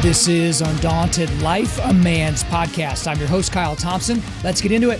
This is Undaunted.Life, a man's podcast. I'm your host, Kyle Thompson. Let's get into it.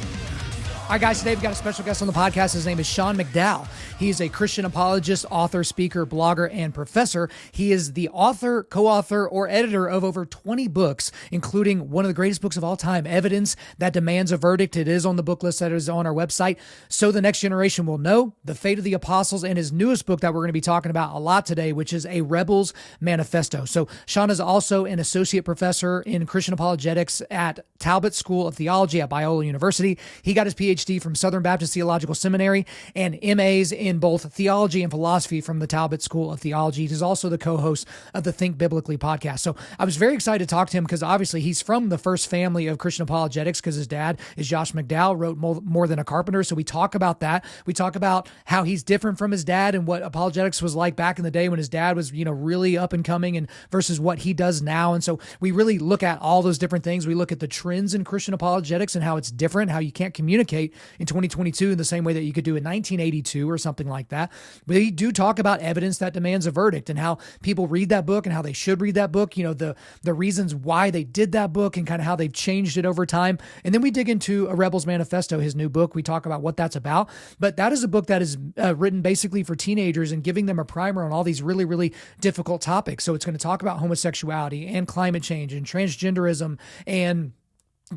All right, guys, today we've got a special guest on the podcast. His name is Sean McDowell. He is a Christian apologist, author, speaker, blogger, and professor. He is the author, co-author, or editor of over 20 books, including one of the greatest books of all time, Evidence That Demands a Verdict. It is on the book list that is on our website. So the Next Generation Will Know, The Fate of the Apostles, and his newest book that we're going to be talking about a lot today, which is A Rebel's Manifesto. So Sean is also an associate professor in Christian Apologetics at Talbot School of Theology at Biola University. He got his Ph.D. from Southern Baptist Theological Seminary and M.A.s in both Theology and Philosophy from the Talbot School of Theology. He's also the co-host of the Think Biblically podcast. So I was very excited to talk to him because obviously he's from the first family of Christian apologetics because his dad is Josh McDowell, wrote More Than a Carpenter. So we talk about that. We talk about how he's different from his dad and what apologetics was like back in the day when his dad was, really up and coming and versus what he does now. And so we really look at all those different things. We look at the trends in Christian apologetics and how it's different, how you can't communicate in 2022 in the same way that you could do in 1982 or something like that. We do talk about Evidence That Demands a Verdict and how people read that book and how they should read that book, the reasons why they did that book and kind of how they've changed it over time. And then we dig into A Rebel's Manifesto, his new book. We talk about what that's about. But that is a book that is written basically for teenagers and giving them a primer on all these really, really difficult topics. So it's going to talk about homosexuality and climate change and transgenderism and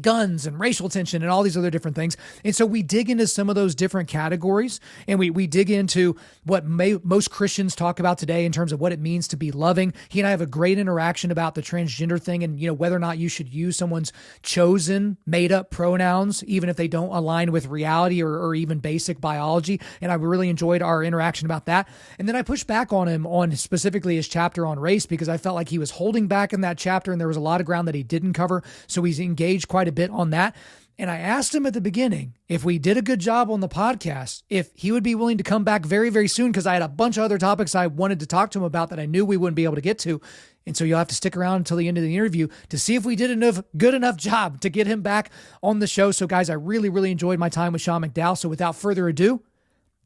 guns and racial tension and all these other different things. And so we dig into some of those different categories and we dig into what most Christians talk about today in terms of what it means to be loving. He and I have a great interaction about the transgender thing and, whether or not you should use someone's chosen made up pronouns, even if they don't align with reality or even basic biology. And I really enjoyed our interaction about that. And then I pushed back on him on specifically his chapter on race because I felt like he was holding back in that chapter and there was a lot of ground that he didn't cover. So he's engaged quite a bit on that. And I asked him at the beginning, if we did a good job on the podcast, if he would be willing to come back very, very soon, because I had a bunch of other topics I wanted to talk to him about that I knew we wouldn't be able to get to. And so you'll have to stick around until the end of the interview to see if we did a good enough job to get him back on the show. So guys, I really, really enjoyed my time with Sean McDowell. So without further ado,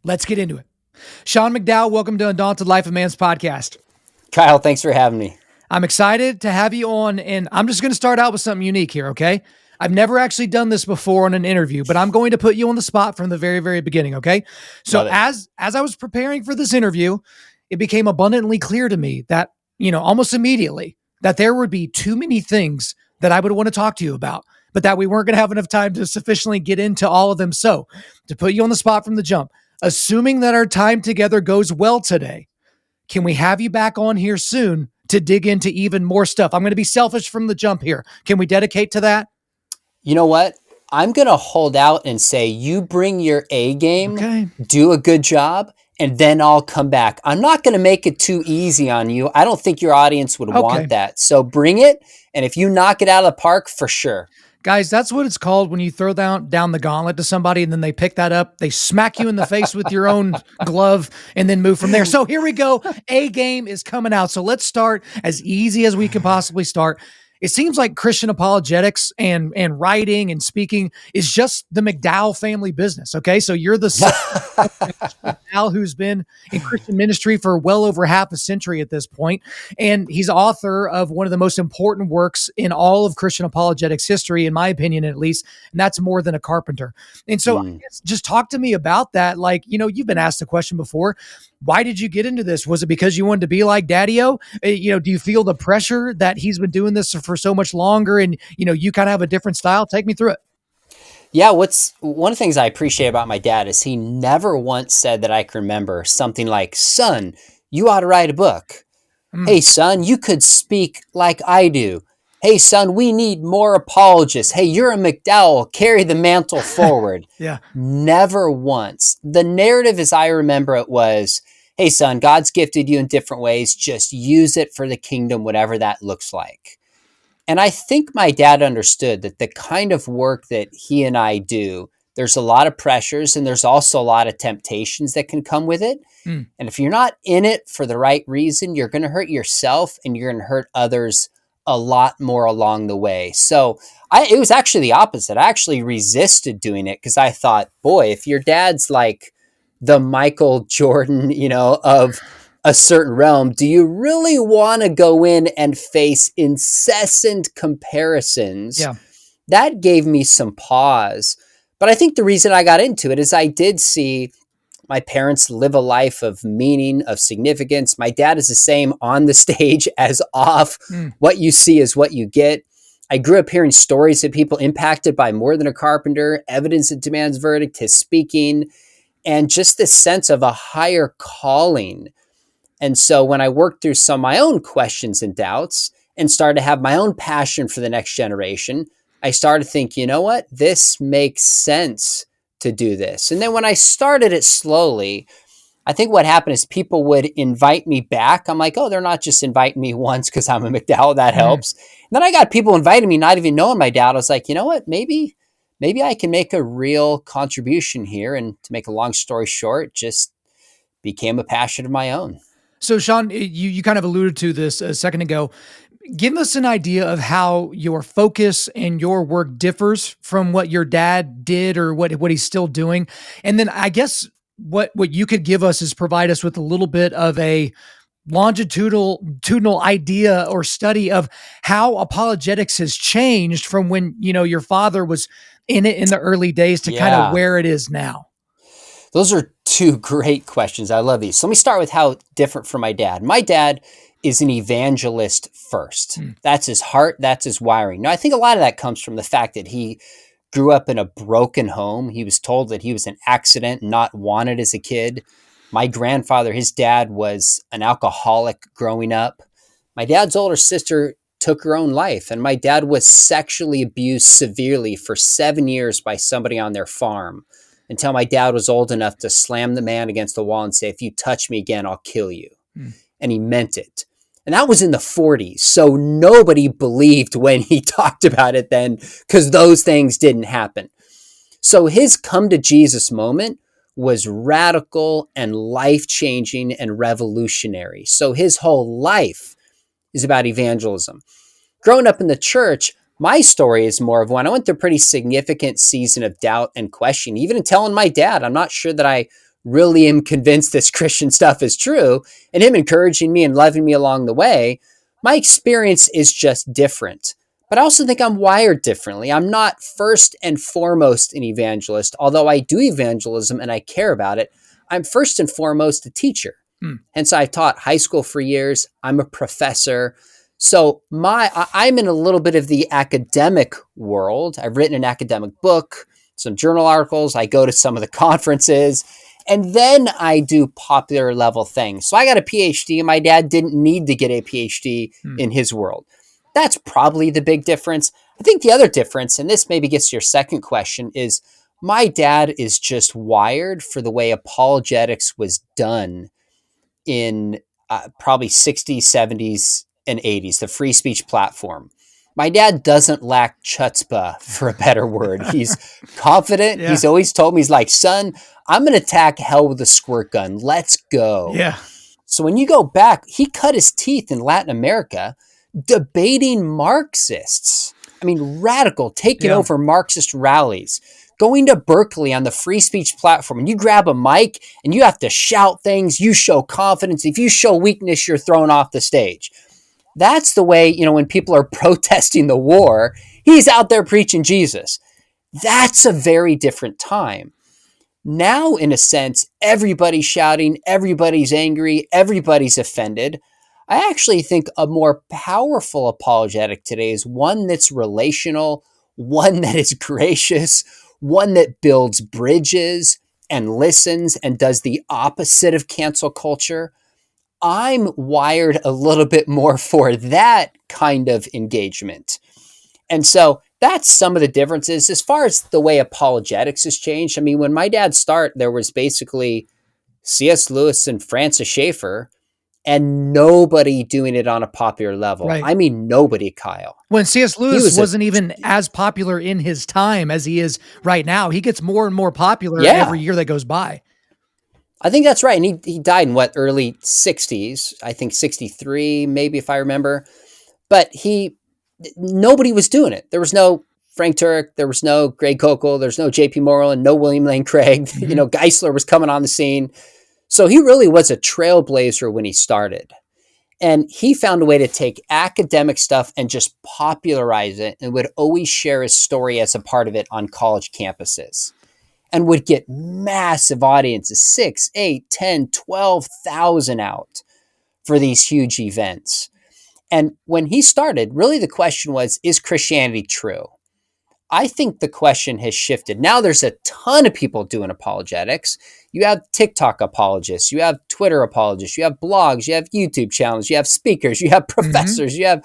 let's get into it. Sean McDowell, welcome to Undaunted.Life, a man's podcast. Kyle, thanks for having me. I'm excited to have you on, and I'm just going to start out with something unique here, okay? I've never actually done this before on an interview, but I'm going to put you on the spot from the very, very beginning, okay? So as I was preparing for this interview, it became abundantly clear to me that, almost immediately, that there would be too many things that I would want to talk to you about, but that we weren't going to have enough time to sufficiently get into all of them. So to put you on the spot from the jump, assuming that our time together goes well today, can we have you back on here soon to dig into even more stuff? I'm going to be selfish from the jump here. Can we dedicate to that? You know what? I'm going to hold out and say you bring your A game, do a good job, and then I'll come back. I'm not going to make it too easy on you. I don't think your audience would want that. So bring it, and if you knock it out of the park, for sure. Guys, that's what it's called when you throw down the gauntlet to somebody and then they pick that up, they smack you in the face with your own glove and then move from there. So here we go. A game is coming out. So let's start as easy as we can possibly start. It seems like Christian apologetics and writing and speaking is just the McDowell family business. Okay. So you're the son of McDowell who's been in Christian ministry for well over half a century at this point. And he's author of one of the most important works in all of Christian apologetics history, in my opinion, at least. And that's More Than a Carpenter. And so I guess just talk to me about that. Like, you've been asked the question before. Why did you get into this? Was it because you wanted to be like Daddy-O? Do you feel the pressure that he's been doing this for so much longer and, you kind of have a different style? Take me through it. Yeah, one of the things I appreciate about my dad is he never once said that I can remember something like, son, you ought to write a book. Hey, son, you could speak like I do. Hey, son, we need more apologists. Hey, you're a McDowell. Carry the mantle forward. Yeah. Never once. The narrative as I remember it was, hey, son, God's gifted you in different ways. Just use it for the kingdom, whatever that looks like. And I think my dad understood that the kind of work that he and I do, There's a lot of pressures, and there's also a lot of temptations that can come with it. Mm. And if you're not in it for the right reason, you're going to hurt yourself and you're going to hurt others a lot more along the way. So it was actually the opposite. I actually resisted doing it because I thought, boy, if your dad's like the Michael Jordan, of a certain realm, do you really want to go in and face incessant comparisons? Yeah. That gave me some pause. But I think the reason I got into it is I did see my parents live a life of meaning, of significance. My dad is the same on the stage as off. Mm. What you see is what you get. I grew up hearing stories of people impacted by More Than a Carpenter, Evidence That Demands Verdict, his speaking, and just this sense of a higher calling. And so when I worked through some of my own questions and doubts and started to have my own passion for the next generation, I started to think, you know what? This makes sense to do this. And then when I started it slowly, I think what happened is people would invite me back. I'm like, oh, they're not just inviting me once because I'm a McDowell. That helps. And then I got people inviting me, not even knowing my dad. I was like, you know what? Maybe I can make a real contribution here. And to make a long story short, just became a passion of my own. So, Sean, you kind of alluded to this a second ago. Give us an idea of how your focus and your work differs from what your dad did or what he's still doing. And then I guess what you could give us is provide us with a little bit of a longitudinal idea or study of how apologetics has changed from when, your father was in it in the early days to kind of where it is now. Those are two great questions. I love these. So let me start with how different from my dad. My dad is an evangelist first. That's his heart. That's his wiring. Now, I think a lot of that comes from the fact that he grew up in a broken home. He was told that he was an accident, not wanted as a kid. My grandfather, his dad, was an alcoholic growing up. My dad's older sister took her own life, and my dad was sexually abused severely for 7 years by somebody on their farm until my dad was old enough to slam the man against the wall and say, if you touch me again, I'll kill you. And he meant it. And that was in the 40s. So nobody believed when he talked about it then because those things didn't happen. So his come to Jesus moment was radical and life-changing and revolutionary. So his whole life is about evangelism. Growing up in the church, my story is more of one. I went through a pretty significant season of doubt and question, even in telling my dad, I'm not sure that I really am convinced this Christian stuff is true, and him encouraging me and loving me along the way. My experience is just different. But I also think I'm wired differently. I'm not first and foremost an evangelist, although I do evangelism and I care about it. I'm first and foremost a teacher. Hence, I taught high school for years. I'm a professor. So I'm in a little bit of the academic world. I've written an academic book, some journal articles. I go to some of the conferences. And then I do popular level things. So I got a Ph.D. and my dad didn't need to get a Ph.D. in his world. That's probably the big difference. I think the other difference, and this maybe gets to your second question, is my dad is just wired for the way apologetics was done in probably 60s, 70s, and 80s, the free speech platform. My dad doesn't lack chutzpah, for a better word. He's confident. He's always told me, he's like, son, I'm going to attack hell with a squirt gun. Let's go. Yeah. So when you go back, he cut his teeth in Latin America debating Marxists. I mean, radical, taking over Marxist rallies, going to Berkeley on the free speech platform, and you grab a mic and you have to shout things. You show confidence. If you show weakness, you're thrown off the stage. That's the way, when people are protesting the war, he's out there preaching Jesus. That's a very different time. Now, in a sense, everybody's shouting, everybody's angry, everybody's offended. I actually think a more powerful apologetic today is one that's relational, one that is gracious, one that builds bridges and listens and does the opposite of cancel culture. I'm wired a little bit more for that kind of engagement. And so that's some of the differences. As far as the way apologetics has changed, I mean, when my dad started, there was basically C.S. Lewis and Francis Schaeffer, and nobody doing it on a popular level. Right. I mean, nobody, Kyle. When C.S. He Lewis was wasn't even as popular in his time as he is right now. He gets more and more popular Yeah. every year that goes by. I think that's right. And he died in early 60s, I think 63, maybe, if I remember. But nobody was doing it. There was no Frank Turek, there was no Greg Koukl, there's no J.P. Moreland, no William Lane Craig. Mm-hmm. Geisler was coming on the scene. So he really was a trailblazer when he started. And he found a way to take academic stuff and just popularize it, and would always share his story as a part of it on college campuses, and would get massive audiences, 6, 8, 10, 12,000 out for these huge events. And when he started, really the question was, is Christianity true? I think the question has shifted. Now there's a ton of people doing apologetics. You have TikTok apologists, you have Twitter apologists, you have blogs, you have YouTube channels, you have speakers, you have professors, you have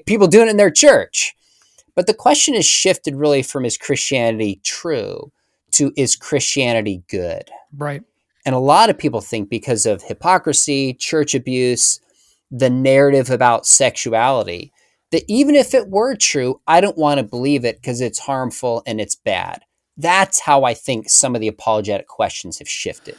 people doing it in their church. But the question has shifted really from, is Christianity true, to, is Christianity good? Right. And a lot of people think, because of hypocrisy, church abuse, the narrative about sexuality, that even if it were true, I don't want to believe it because it's harmful and it's bad. That's how I think some of the apologetic questions have shifted.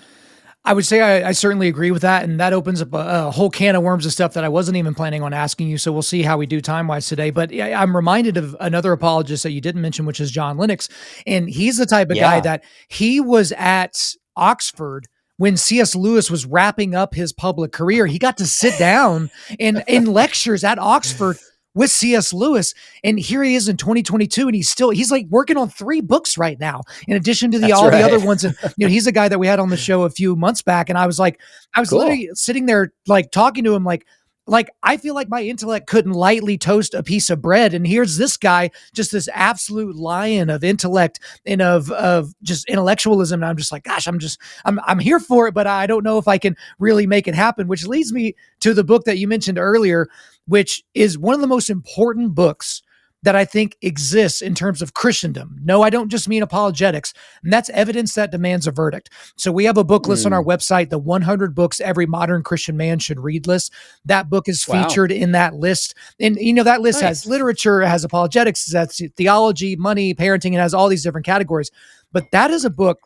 I would say I certainly agree with that. And that opens up a whole can of worms of stuff that I wasn't even planning on asking you. So we'll see how we do time-wise today. But I'm reminded of another apologist that you didn't mention, which is John Lennox. And he's the type of guy that he was at Oxford when C.S. Lewis was wrapping up his public career. He got to sit down in lectures at Oxford with C.S. Lewis. And here he is in 2022, and he's like working on 3 books right now, in addition to the other ones. And, he's a guy that we had on the show a few months back. And I was literally sitting there, talking to him, I feel like my intellect couldn't lightly toast a piece of bread. And here's this guy, just this absolute lion of intellect and of just intellectualism. And I'm just like, gosh, I'm here for it, but I don't know if I can really make it happen, which leads me to the book that you mentioned earlier, which is one of the most important books that I think exists in terms of Christendom. No, I don't just mean apologetics. And that's Evidence That Demands a Verdict. So we have a book list on our website, the 100 books every modern Christian man should read list. That book is featured in that list. And, that list has literature, it has apologetics, it has theology, money, parenting, it has all these different categories. But that is a book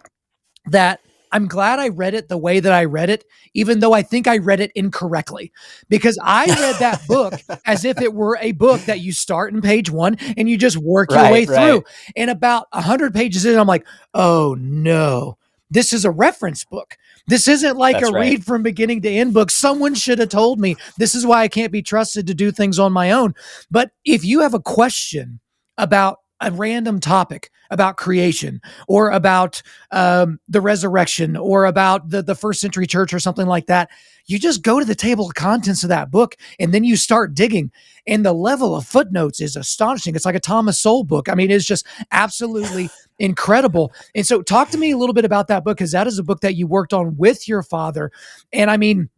that I'm glad I read it the way that I read it, even though I think I read it incorrectly, because I read that book as if it were a book that you start in page 1 and you just work your way through. And about 100 pages in, I'm like, oh no, this is a reference book. This isn't like read from beginning to end book. Someone should have told me. This is why I can't be trusted to do things on my own. But if you have a question about a random topic about creation, or about the resurrection, or about the first century church, or something like that, you just go to the table of contents of that book, and then you start digging. And the level of footnotes is astonishing. It's like a Thomas Sowell book. I mean, it's just absolutely incredible. And so talk to me a little bit about that book, because that is a book that you worked on with your father. And I mean,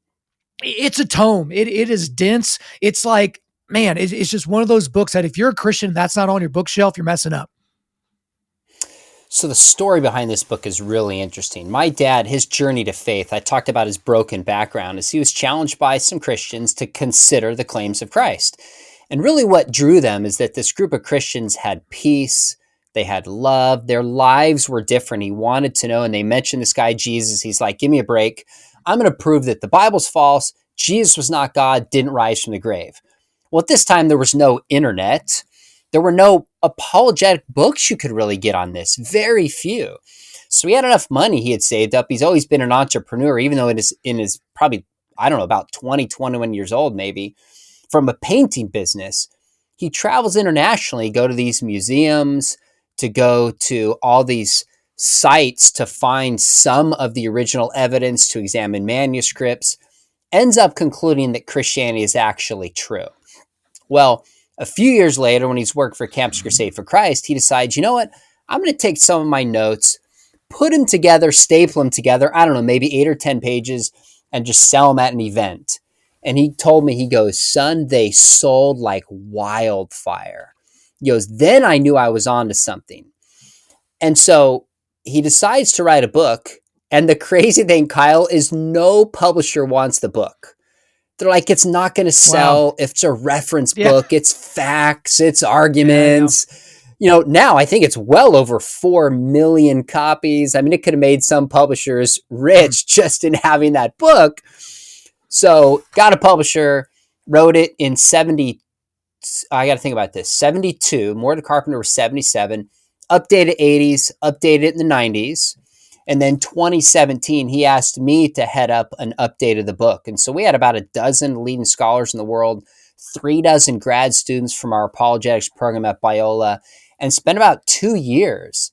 it's a tome. It is dense. It's like, man, it's just one of those books that if you're a Christian, that's not on your bookshelf, you're messing up. So the story behind this book is really interesting. My dad, his journey to faith, I talked about his broken background, as he was challenged by some Christians to consider the claims of Christ. And really what drew them is that this group of Christians had peace, they had love, their lives were different. He wanted to know, and they mentioned this guy, Jesus. He's like, give me a break. I'm going to prove that the Bible's false. Jesus was not God, didn't rise from the grave. Well, at this time, there was no internet. There were no apologetic books you could really get on this. Very few. So he had enough money he had saved up. He's always been an entrepreneur, even though it is in his probably, I don't know, about 20, 21 years old maybe, from a painting business. He travels internationally, go to these museums, to go to all these sites to find some of the original evidence, to examine manuscripts, ends up concluding that Christianity is actually true. Well, a few years later, when he's worked for Campus Crusade for Christ, he decides, you know what? I'm going to take some of my notes, put them together, staple them together, I don't know, maybe 8 or 10 pages, and just sell them at an event. And he told me, he goes, son, they sold like wildfire. He goes, then I knew I was onto something. And so he decides to write a book. And the crazy thing, Kyle, is no publisher wants the book. They're like, it's not going to Wow. sell if it's a reference Yeah. book. It's facts, it's Yeah, I know. arguments. Now I think it's well over 4 million copies. I mean, it could have made some publishers rich just in having that book. So got a publisher, wrote it in 70. I got to think about this. 72. Morton Carpenter was 77. Updated 80s, updated it in the 90s. And then 2017, he asked me to head up an update of the book. And so we had about a dozen leading scholars in the world, 3 dozen grad students from our apologetics program at Biola, and spent about 2 years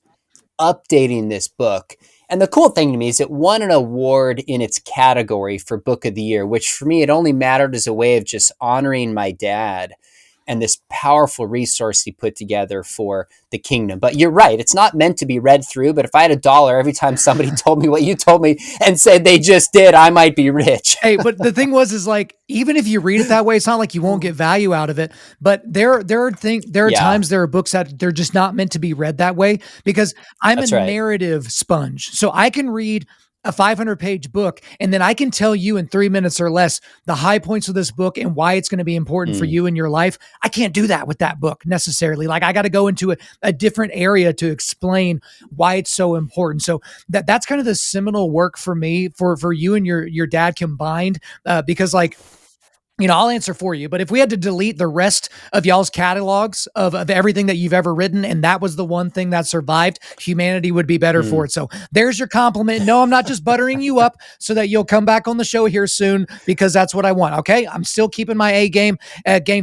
updating this book. And the cool thing to me is it won an award in its category for Book of the Year, which for me, it only mattered as a way of just honoring my dad and this powerful resource he put together for the kingdom. But you're right, it's not meant to be read through, but if I had $1 every time somebody told me what you told me and said they just did, I might be rich. Hey, but the thing is like, even if you read it that way, it's not like you won't get value out of it. But there are Yeah, times there are books that they're just not meant to be read that way, because I'm a that's right. narrative sponge. So I can read a 500-page book, and then I can tell you in 3 minutes or less the high points of this book and why it's going to be important for Mm, you in your life. I can't do that with that book necessarily. Like, I got to go into a different area to explain why it's so important. So that's kind of the seminal work for me, for you and your dad combined, because like, I'll answer for you, but if we had to delete the rest of y'all's catalogs of everything that you've ever written, and that was the one thing that survived, humanity would be better for mm. it. So there's your compliment. No, I'm not just buttering you up so that you'll come back on the show here soon, because that's what I want. Okay. I'm still keeping my game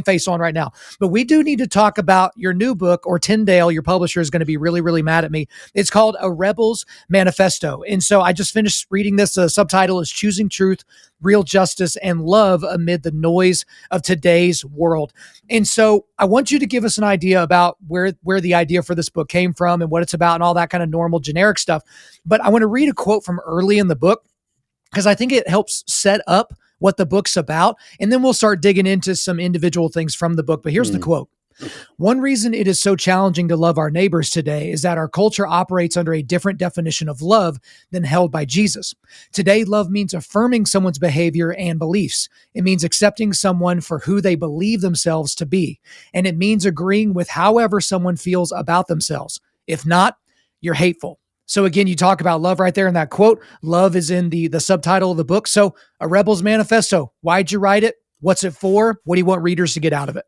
face on right now, but we do need to talk about your new book, or Tyndale, your publisher, is going to be really, really mad at me. It's called A Rebel's Manifesto. And so I just finished reading this. The subtitle is Choosing Truth, Real Justice, and Love Amid the Noise of Today's World. And so I want you to give us an idea about where the idea for this book came from and what it's about and all that kind of normal generic stuff. But I want to read a quote from early in the book, because I think it helps set up what the book's about. And then we'll start digging into some individual things from the book. But here's the Mm. quote. One reason it is so challenging to love our neighbors today is that our culture operates under a different definition of love than held by Jesus. Today, love means affirming someone's behavior and beliefs. It means accepting someone for who they believe themselves to be. And it means agreeing with however someone feels about themselves. If not, you're hateful. So again, you talk about love right there in that quote. Love is in the subtitle of the book. So A Rebel's Manifesto. Why'd you write it? What's it for? What do you want readers to get out of it?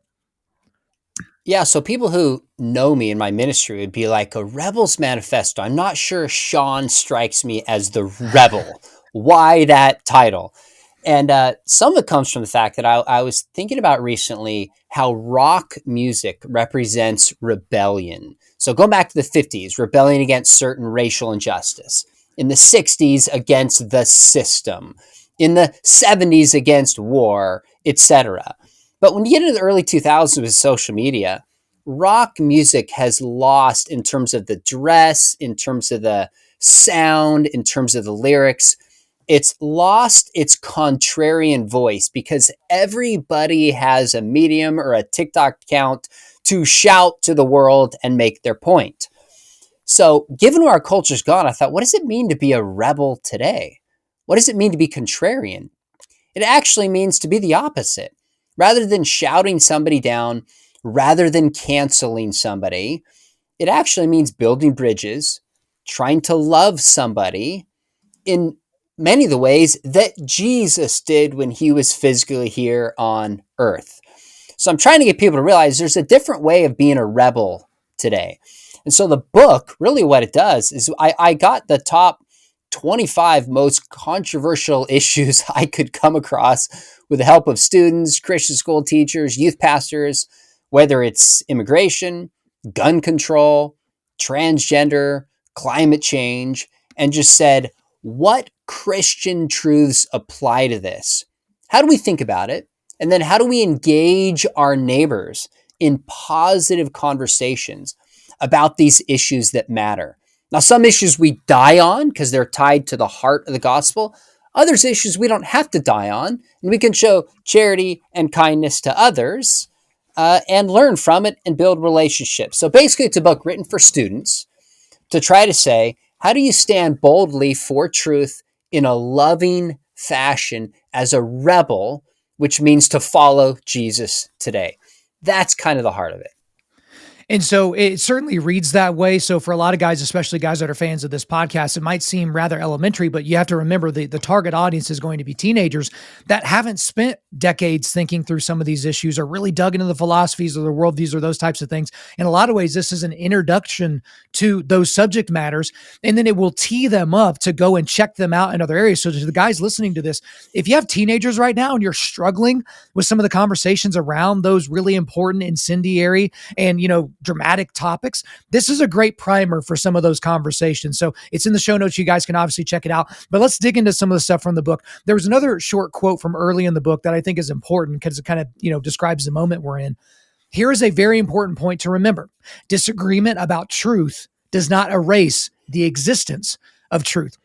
Yeah, so people who know me in my ministry would be like, A Rebel's Manifesto. I'm not sure Sean strikes me as the rebel. Why that title? And some of it comes from the fact that I was thinking about recently how rock music represents rebellion. So going back to the 50s, rebellion against certain racial injustice. In the 60s, against the system. In the 70s, against war, etc. But when you get into the early 2000s with social media, rock music has lost in terms of the dress, in terms of the sound, in terms of the lyrics. It's lost its contrarian voice because everybody has a medium or a TikTok account to shout to the world and make their point. So, given where our culture's gone, I thought, what does it mean to be a rebel today? What does it mean to be contrarian? It actually means to be the opposite. Rather than shouting somebody down, rather than canceling somebody, it actually means building bridges, trying to love somebody in many of the ways that Jesus did when he was physically here on earth. So I'm trying to get people to realize there's a different way of being a rebel today. And so the book, really what it does is I got the top 25 most controversial issues I could come across with the help of students, Christian school teachers, youth pastors, whether it's immigration, gun control, transgender, climate change, and just said, what Christian truths apply to this? How do we think about it? And then how do we engage our neighbors in positive conversations about these issues that matter? Now, some issues we die on because they're tied to the heart of the gospel. Others issues we don't have to die on, and we can show charity and kindness to others and learn from it and build relationships. So basically, it's a book written for students to try to say, how do you stand boldly for truth in a loving fashion as a rebel which means to follow Jesus today. That's kind of the heart of it. And so it certainly reads that way. So for a lot of guys, especially guys that are fans of this podcast, it might seem rather elementary, but you have to remember the target audience is going to be teenagers that haven't spent decades thinking through some of these issues or really dug into the philosophies or the worldviews or those types of things. In a lot of ways, this is an introduction to those subject matters, and then it will tee them up to go and check them out in other areas. So to the guys listening to this, if you have teenagers right now and you're struggling with some of the conversations around those really important, incendiary, and, dramatic topics, this is a great primer for some of those conversations. So it's in the show notes. You guys can obviously check it out, but let's dig into some of the stuff from the book. There was another short quote from early in the book that I think is important because it kind of, describes the moment we're in. Here is a very important point to remember. Disagreement about truth does not erase the existence of truth.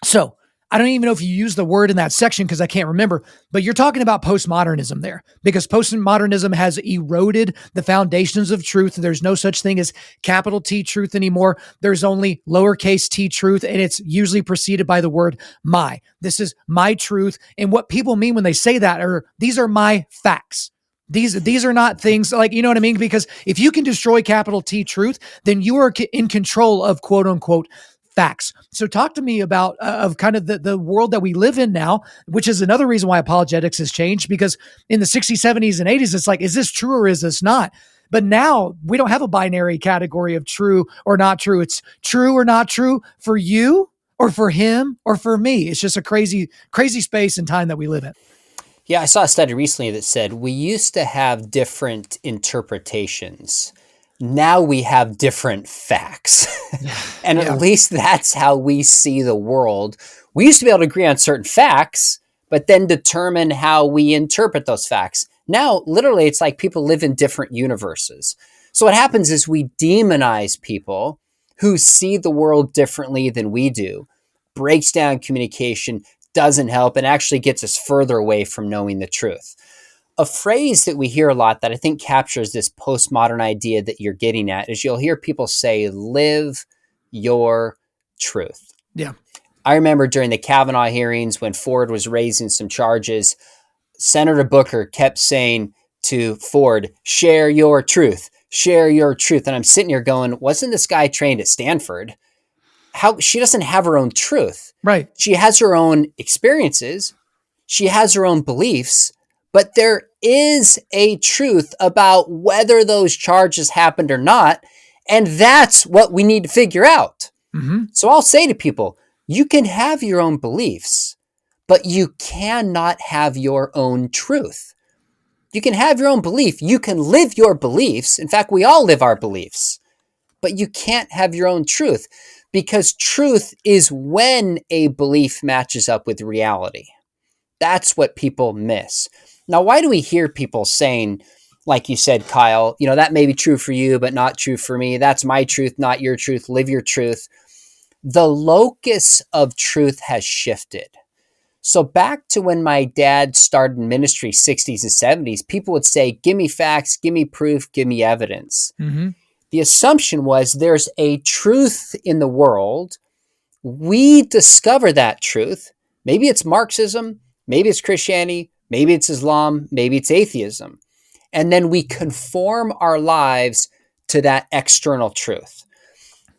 So I don't even know if you use the word in that section because I can't remember, but you're talking about postmodernism there, because postmodernism has eroded the foundations of truth. There's no such thing as capital T truth anymore. There's only lowercase t truth, and it's usually preceded by the word my. This is my truth. And what people mean when they say that are, these are my facts. These are not things like, you know what I mean? Because if you can destroy capital T truth, then you are in control of quote unquote facts. So talk to me about of kind of the world that we live in now, which is another reason why apologetics has changed, because in the 60s, 70s, and 80s, it's like, is this true or is this not? But now we don't have a binary category of true or not true. It's true or not true for you or for him or for me. It's just a crazy, crazy space and time that we live in. Yeah, I saw a study recently that said we used to have different interpretations. Now we have different facts. And at least that's how we see the world. We used to be able to agree on certain facts, but then determine how we interpret those facts. Now, literally, it's like people live in different universes. So what happens is we demonize people who see the world differently than we do, breaks down communication, doesn't help, and actually gets us further away from knowing the truth. A phrase that we hear a lot that I think captures this postmodern idea that you're getting at is you'll hear people say, live your truth. Yeah. I remember during the Kavanaugh hearings when Ford was raising some charges, Senator Booker kept saying to Ford, share your truth, share your truth. And I'm sitting here going, wasn't this guy trained at Stanford? She doesn't have her own truth. Right. She has her own experiences. She has her own beliefs. But there is a truth about whether those charges happened or not. And that's what we need to figure out. Mm-hmm. So I'll say to people, you can have your own beliefs, but you cannot have your own truth. You can have your own belief. You can live your beliefs. In fact, we all live our beliefs, but you can't have your own truth, because truth is when a belief matches up with reality. That's what people miss. Now, why do we hear people saying, like you said, Kyle, that may be true for you, but not true for me. That's my truth, not your truth. Live your truth. The locus of truth has shifted. So back to when my dad started in ministry, 60s and 70s, people would say, give me facts, give me proof, give me evidence. Mm-hmm. The assumption was there's a truth in the world. We discover that truth. Maybe it's Marxism, maybe it's Christianity, maybe it's Islam, maybe it's atheism. And then we conform our lives to that external truth.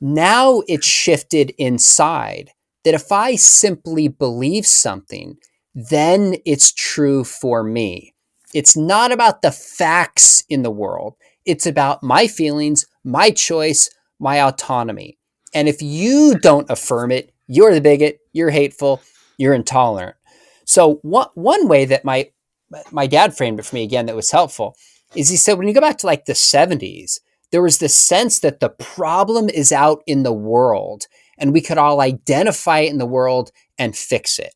Now it's shifted inside, that if I simply believe something, then it's true for me. It's not about the facts in the world. It's about my feelings, my choice, my autonomy. And if you don't affirm it, you're the bigot, you're hateful, you're intolerant. So one way that my dad framed it for me, again, that was helpful, is he said, when you go back to like the 70s, there was this sense that the problem is out in the world and we could all identify it in the world and fix it.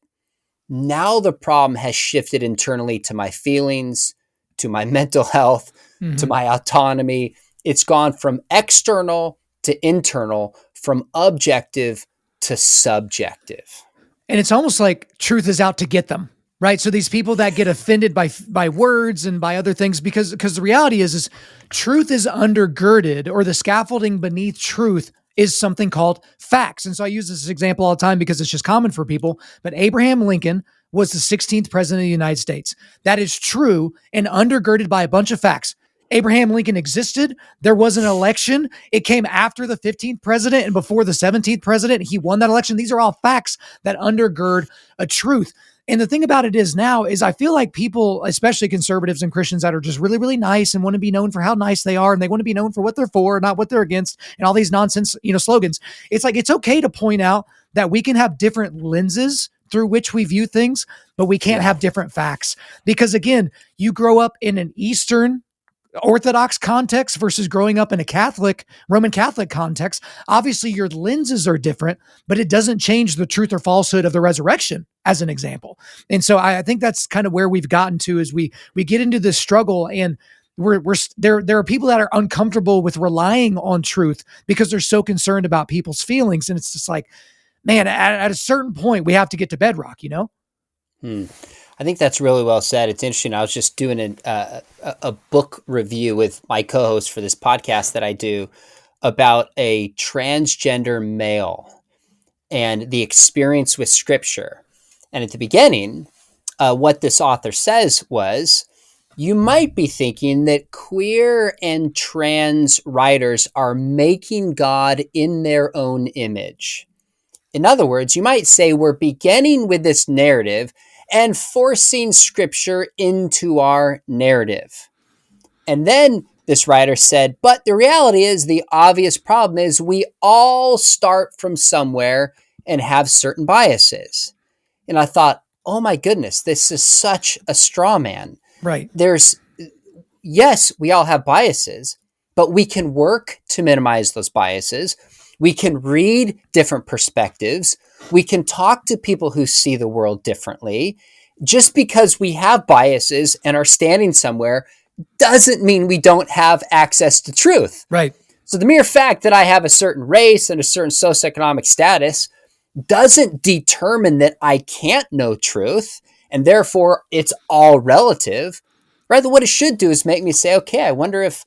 Now the problem has shifted internally to my feelings, to my mental health, to my autonomy. It's gone from external to internal, from objective to subjective. And it's almost like truth is out to get them, right? So these people that get offended by words and by other things, because the reality is truth is undergirded, or the scaffolding beneath truth is something called facts. And so I use this example all the time because it's just common for people. But Abraham Lincoln was the 16th president of the United States. That is true and undergirded by a bunch of facts. Abraham Lincoln existed. There was an election. It came after the 15th president and before the 17th president. He won that election. These are all facts that undergird a truth. And the thing about it is now is I feel like people, especially conservatives and Christians that are just really, really nice and want to be known for how nice they are. And they want to be known for what they're for, not what they're against, and all these nonsense, slogans. It's like, it's okay to point out that we can have different lenses through which we view things, but we can't have different facts. Because again, you grow up in an Eastern Orthodox context versus growing up in a Roman Catholic context. Obviously your lenses are different, but it doesn't change the truth or falsehood of the resurrection, as an example. And so I think that's kind of where we've gotten to, is we get into this struggle, and there are people that are uncomfortable with relying on truth because they're so concerned about people's feelings. And it's just like, man, at a certain point we have to get to bedrock, I think that's really well said. It's interesting. I was just doing a book review with my co-host for this podcast that I do about a transgender male and the experience with Scripture. And at the beginning, what this author says was, you might be thinking that queer and trans writers are making God in their own image. In other words, you might say we're beginning with this narrative and forcing Scripture into our narrative. And then this writer said, but the reality is, the obvious problem is we all start from somewhere and have certain biases. And I thought, oh my goodness, this is such a straw man. Right. Yes, we all have biases, but we can work to minimize those biases. We can read different perspectives. We can talk to people who see the world differently. Just because we have biases and are standing somewhere doesn't mean we don't have access to truth. Right. So the mere fact that I have a certain race and a certain socioeconomic status doesn't determine that I can't know truth, and therefore it's all relative. Rather, what it should do is make me say, okay, I wonder if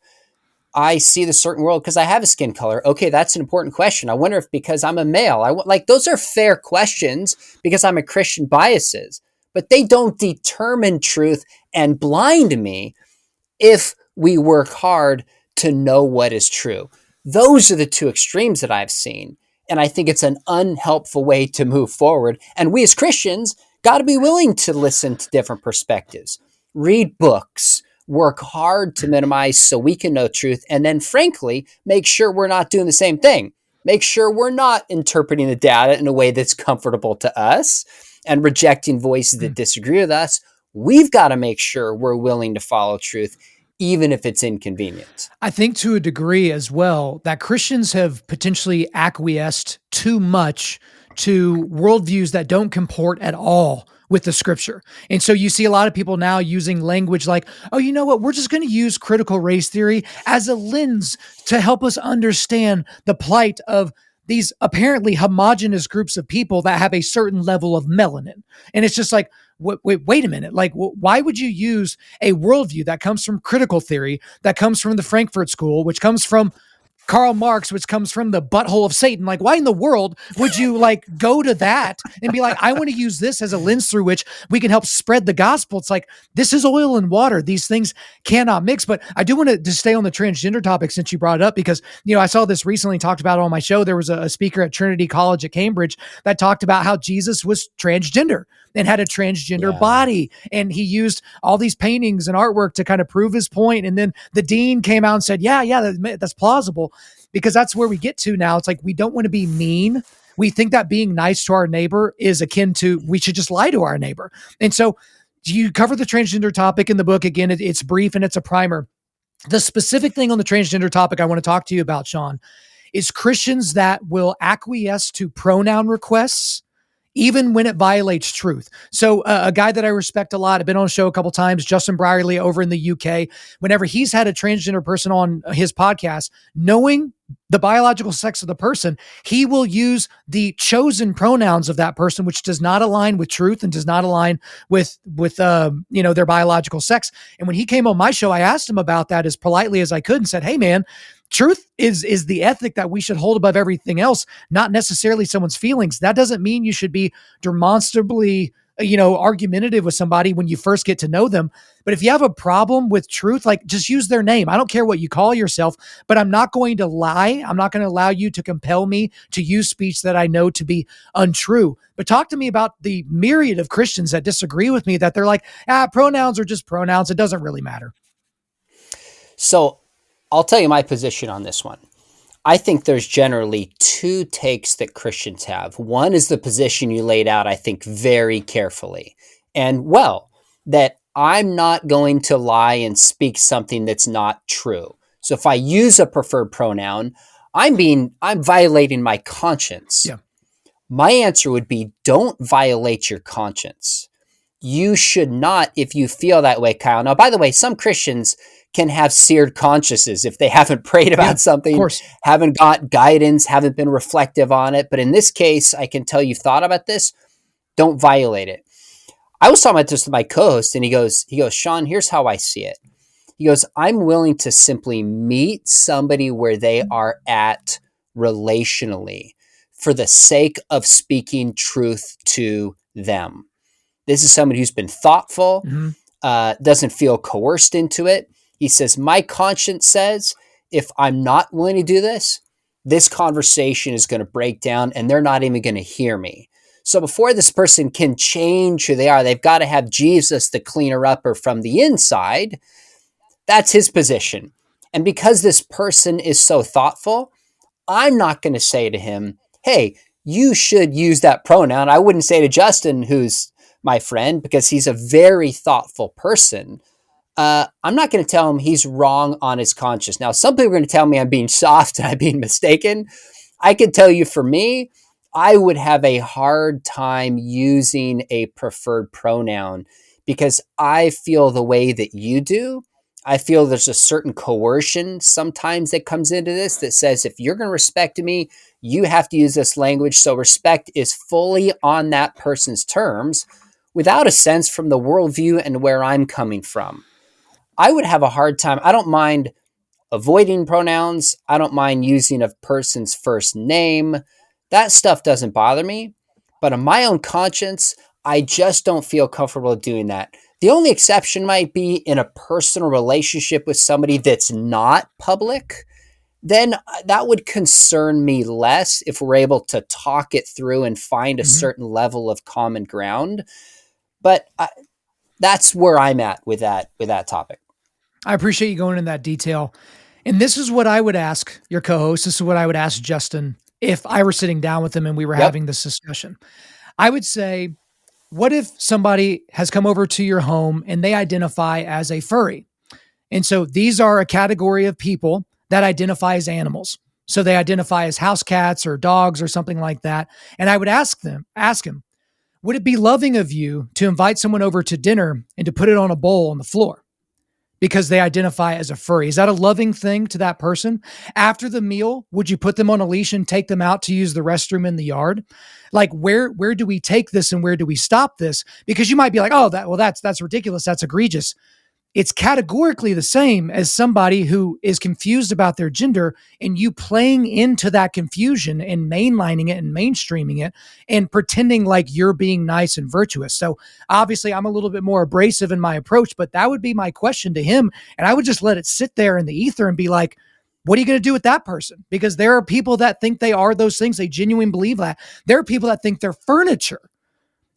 I see the certain world because I have a skin color. Okay, that's an important question. I wonder if because I'm a male, those are fair questions because I'm a Christian biases, but they don't determine truth and blind me if we work hard to know what is true. Those are the two extremes that I've seen. And I think it's an unhelpful way to move forward. And we as Christians got to be willing to listen to different perspectives, read books, work hard to minimize so we can know truth. And then frankly, make sure we're not doing the same thing. Make sure we're not interpreting the data in a way that's comfortable to us and rejecting voices that disagree with us. We've got to make sure we're willing to follow truth, even if it's inconvenient. I think to a degree as well that Christians have potentially acquiesced too much to worldviews that don't comport at all with the Scripture. And so you see a lot of people now using language like, oh, you know what? We're just going to use critical race theory as a lens to help us understand the plight of these apparently homogenous groups of people that have a certain level of melanin. And it's just like, wait a minute. Like, why would you use a worldview that comes from critical theory, that comes from the Frankfurt School, which comes from Karl Marx, which comes from the butthole of Satan? Like, why in the world would you go to that and be like, I want to use this as a lens through which we can help spread the gospel? It's like, this is oil and water. These things cannot mix. But I do want to stay on the transgender topic since you brought it up, because, I saw this recently talked about on my show. There was a speaker at Trinity College at Cambridge that talked about how Jesus was transgender and had a transgender body. And he used all these paintings and artwork to kind of prove his point. And then the dean came out and said, that's plausible, because that's where we get to now. It's like, we don't want to be mean. We think that being nice to our neighbor is akin to, we should just lie to our neighbor. And so you cover the transgender topic in the book. Again, it's brief and it's a primer. The specific thing on the transgender topic I want to talk to you about, Sean, is Christians that will acquiesce to pronoun requests even when it violates truth. So a guy that I respect a lot, I've been on a show a couple times, Justin Brierley over in the UK, whenever he's had a transgender person on his podcast, knowing the biological sex of the person, he will use the chosen pronouns of that person, which does not align with truth and does not align with their biological sex. And when he came on my show, I asked him about that as politely as I could and said, hey man, truth is the ethic that we should hold above everything else, not necessarily someone's feelings. That doesn't mean you should be demonstrably argumentative with somebody when you first get to know them. But if you have a problem with truth, like just use their name. I don't care what you call yourself, but I'm not going to lie. I'm not going to allow you to compel me to use speech that I know to be untrue. But talk to me about the myriad of Christians that disagree with me, that they're like, pronouns are just pronouns. It doesn't really matter. So I'll tell you my position on this one. I think there's generally two takes that Christians have. One is the position you laid out, I think, very carefully. And well, that I'm not going to lie and speak something that's not true. So if I use a preferred pronoun, I'm violating my conscience. Yeah. My answer would be, don't violate your conscience. You should not, if you feel that way, Kyle. Now, by the way, some Christians can have seared consciences if they haven't prayed about something, haven't got guidance, haven't been reflective on it. But in this case, I can tell you've thought about this. Don't violate it. I was talking about this with my co-host, and he goes, Sean, here's how I see it. He goes, I'm willing to simply meet somebody where they are at relationally for the sake of speaking truth to them. This is somebody who's been thoughtful, doesn't feel coerced into it. He says, my conscience says, if I'm not willing to do this, this conversation is going to break down and they're not even going to hear me. So before this person can change who they are, they've got to have Jesus, the cleaner upper from the inside. That's his position. And because this person is so thoughtful, I'm not going to say to him, hey, you should use that pronoun. I wouldn't say to Justin, who's my friend, because he's a very thoughtful person. I'm not going to tell him he's wrong on his conscience. Now, some people are going to tell me I'm being soft and I'm being mistaken. I can tell you, for me, I would have a hard time using a preferred pronoun because I feel the way that you do. I feel there's a certain coercion sometimes that comes into this that says, if you're going to respect me, you have to use this language. So respect is fully on that person's terms without a sense from the worldview and where I'm coming from. I would have a hard time. I don't mind avoiding pronouns. I don't mind using a person's first name. That stuff doesn't bother me. But on my own conscience, I just don't feel comfortable doing that. The only exception might be in a personal relationship with somebody that's not public. Then that would concern me less if we're able to talk it through and find a certain level of common ground. But that's where I'm at with that topic. I appreciate you going into that detail. And this is what I would ask your co-host. This is what I would ask Justin if I were sitting down with him and we were having this discussion. I would say, what if somebody has come over to your home and they identify as a furry? And so these are a category of people that identify as animals. So they identify as house cats or dogs or something like that. And I would ask him, would it be loving of you to invite someone over to dinner and to put it on a bowl on the floor because they identify as a furry? Is that a loving thing to that person? After the meal, would you put them on a leash and take them out to use the restroom in the yard? Like, where do we take this and where do we stop this? Because you might be like, oh, that's ridiculous. That's egregious. It's categorically the same as somebody who is confused about their gender and you playing into that confusion and mainlining it and mainstreaming it and pretending like you're being nice and virtuous. So obviously I'm a little bit more abrasive in my approach, but that would be my question to him. And I would just let it sit there in the ether and be like, what are you going to do with that person? Because there are people that think they are those things. They genuinely believe that. There are people that think they're furniture.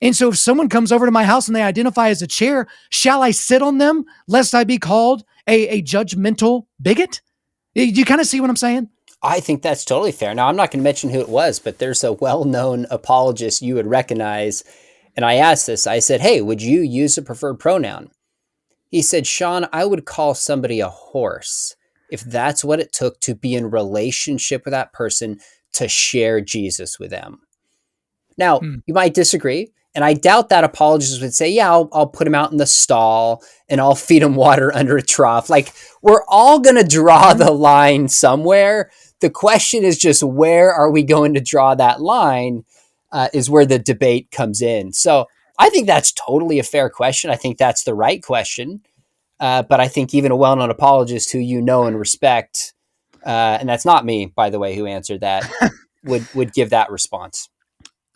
And so if someone comes over to my house and they identify as a chair, shall I sit on them lest I be called a judgmental bigot? Do you kind of see what I'm saying? I think that's totally fair. Now, I'm not going to mention who it was, but there's a well-known apologist you would recognize. And I asked this, I said, hey, would you use a preferred pronoun? He said, Sean, I would call somebody a horse if that's what it took to be in relationship with that person to share Jesus with them. Now, you might disagree. And I doubt that apologists would say, yeah, I'll put him out in the stall and I'll feed him water under a trough. Like, we're all going to draw the line somewhere. The question is just, where are we going to draw that line is where the debate comes in. So I think that's totally a fair question. I think that's the right question. But I think even a well-known apologist who you know and respect, and that's not me, by the way, who answered that, would give that response.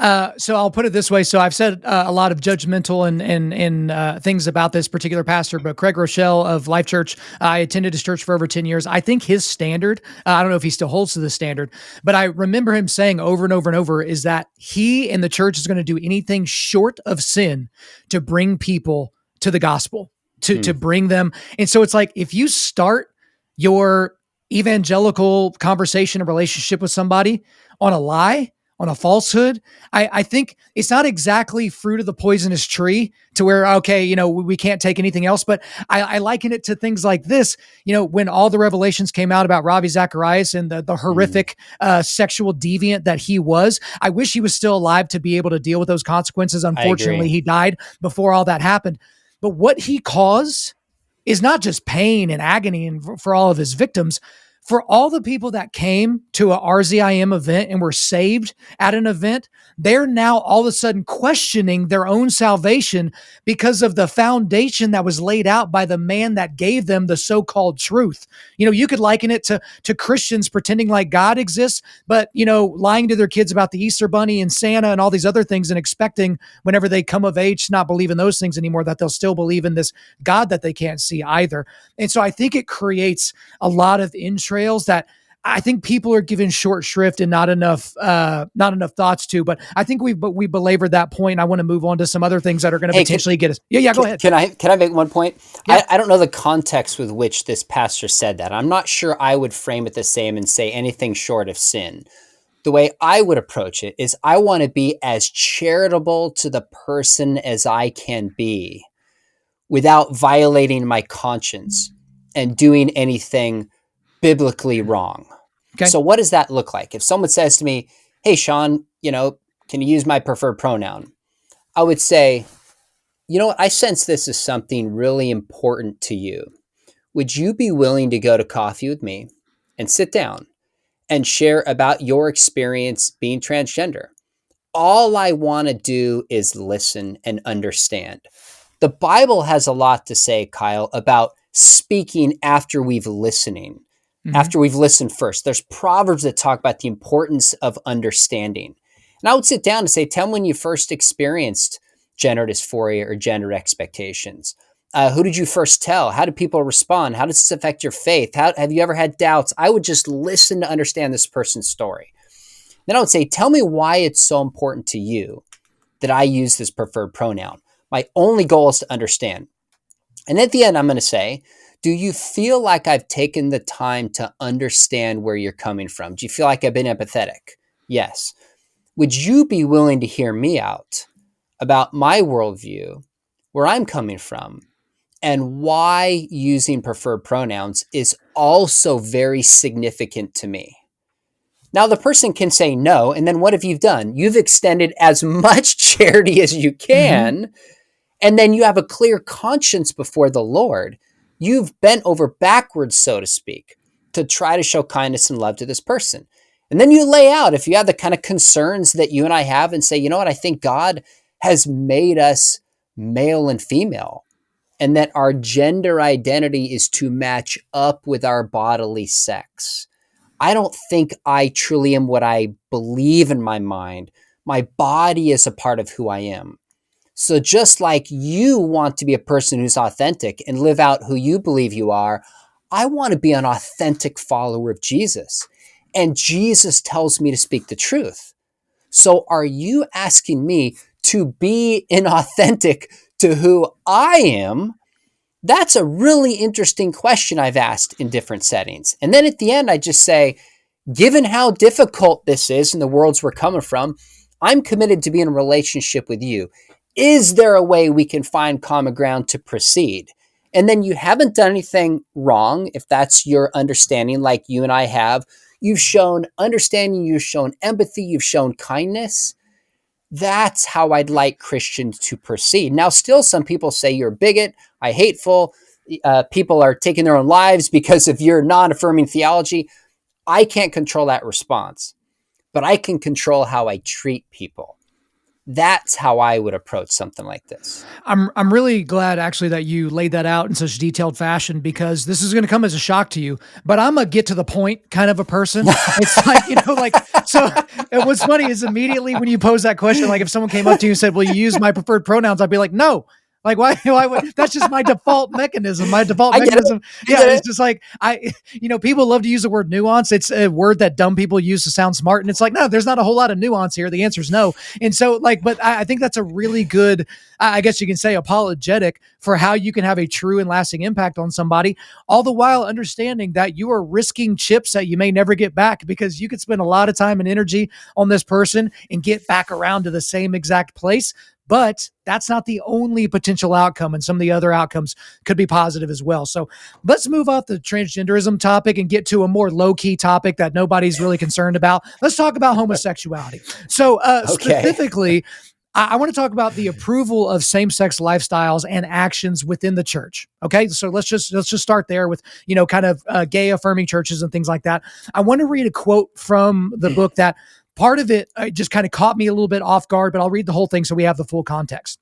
So I'll put it this way. So I've said a lot of judgmental and things about this particular pastor, but Craig Rochelle of Life Church, I attended his church for over 10 years. I think his standard, I don't know if he still holds to the standard, but I remember him saying over and over and over is that he and the church is going to do anything short of sin to bring people to the gospel, to bring them. And so it's like, if you start your evangelical conversation and relationship with somebody on a lie, on a falsehood, I think it's not exactly fruit of the poisonous tree to where, okay, we can't take anything else. But I liken it to things like this, when all the revelations came out about Ravi Zacharias and the horrific sexual deviant that he was. I wish he was still alive to be able to deal with those consequences. Unfortunately, he died before all that happened. But what he caused is not just pain and agony and for all of his victims, for all the people that came to a RZIM event and were saved at an event, they're now all of a sudden questioning their own salvation because of the foundation that was laid out by the man that gave them the so-called truth. You could liken it to Christians pretending like God exists, but, lying to their kids about the Easter Bunny and Santa and all these other things and expecting whenever they come of age to not believe in those things anymore, that they'll still believe in this God that they can't see either. And so I think it creates a lot of entrails that I think people are given short shrift and not enough thoughts to. But I think we belabored that point. I want to move on to some other things that are going to potentially get us. Yeah, go ahead. Can I make one point? Yeah. I don't know the context with which this pastor said that. I'm not sure I would frame it the same and say anything short of sin. The way I would approach it is I want to be as charitable to the person as I can be without violating my conscience and doing anything biblically wrong. Okay. So what does that look like? If someone says to me, hey, Sean, can you use my preferred pronoun? I would say, I sense this is something really important to you. Would you be willing to go to coffee with me and sit down and share about your experience being transgender? All I want to do is listen and understand. The Bible has a lot to say, Kyle, about speaking after we've listening. After we've listened first. There's Proverbs that talk about the importance of understanding. And I would sit down and say, tell me when you first experienced gender dysphoria or gender expectations. Who did you first tell? How did people respond? How does this affect your faith? Have you ever had doubts? I would just listen to understand this person's story. Then I would say, tell me why it's so important to you that I use this preferred pronoun. My only goal is to understand. And at the end, I'm going to say, do you feel like I've taken the time to understand where you're coming from? Do you feel like I've been empathetic? Yes. Would you be willing to hear me out about my worldview, where I'm coming from, and why using preferred pronouns is also very significant to me? Now, the person can say no, and then what have you done? You've extended as much charity as you can, and then you have a clear conscience before the Lord. You've bent over backwards, so to speak, to try to show kindness and love to this person. And then you lay out, if you have the kind of concerns that you and I have, and say, you know what, I think God has made us male and female, and that our gender identity is to match up with our bodily sex. I don't think I truly am what I believe in my mind. My body is a part of who I am. So just like you want to be a person who's authentic and live out who you believe you are, I want to be an authentic follower of Jesus. And Jesus tells me to speak the truth. So are you asking me to be inauthentic to who I am? That's a really interesting question I've asked in different settings. And then at the end, I just say, given how difficult this is in the worlds we're coming from, I'm committed to be in a relationship with you. Is there a way we can find common ground to proceed? And then you haven't done anything wrong, if that's your understanding, like you and I have. You've shown understanding, you've shown empathy, you've shown kindness. That's how I'd like Christians to proceed. Now, still some people say you're a bigot, hateful, people are taking their own lives because of your non-affirming theology. I can't control that response, but I can control how I treat people. That's how I would approach something like this. I'm really glad actually that you laid that out in such detailed fashion, because this is going to come as a shock to you, but I'm a get to the point kind of a person. It's like, so what's funny is immediately when you pose that question, like if someone came up to you and said, "Will you use my preferred pronouns?" I'd be like, "No." Like, why would, that's just my default mechanism. My default I get mechanism. it. Yeah. It's just like, people love to use the word nuance. It's a word that dumb people use to sound smart. And it's like, no, there's not a whole lot of nuance here. The answer is no. And so but I think that's a really good, I guess you can say, apologetic for how you can have a true and lasting impact on somebody, all the while understanding that you are risking chips that you may never get back, because you could spend a lot of time and energy on this person and get back around to the same exact place. But that's not the only potential outcome, and some of the other outcomes could be positive as well. So let's move off the transgenderism topic and get to a more low-key topic that nobody's really concerned about. Let's talk about homosexuality. So specifically, I want to talk about the approval of same-sex lifestyles and actions within the church. Okay, so let's just start there with kind of gay affirming churches and things like that. I want to read a quote from the book that part of it just kind of caught me a little bit off guard, but I'll read the whole thing so we have the full context.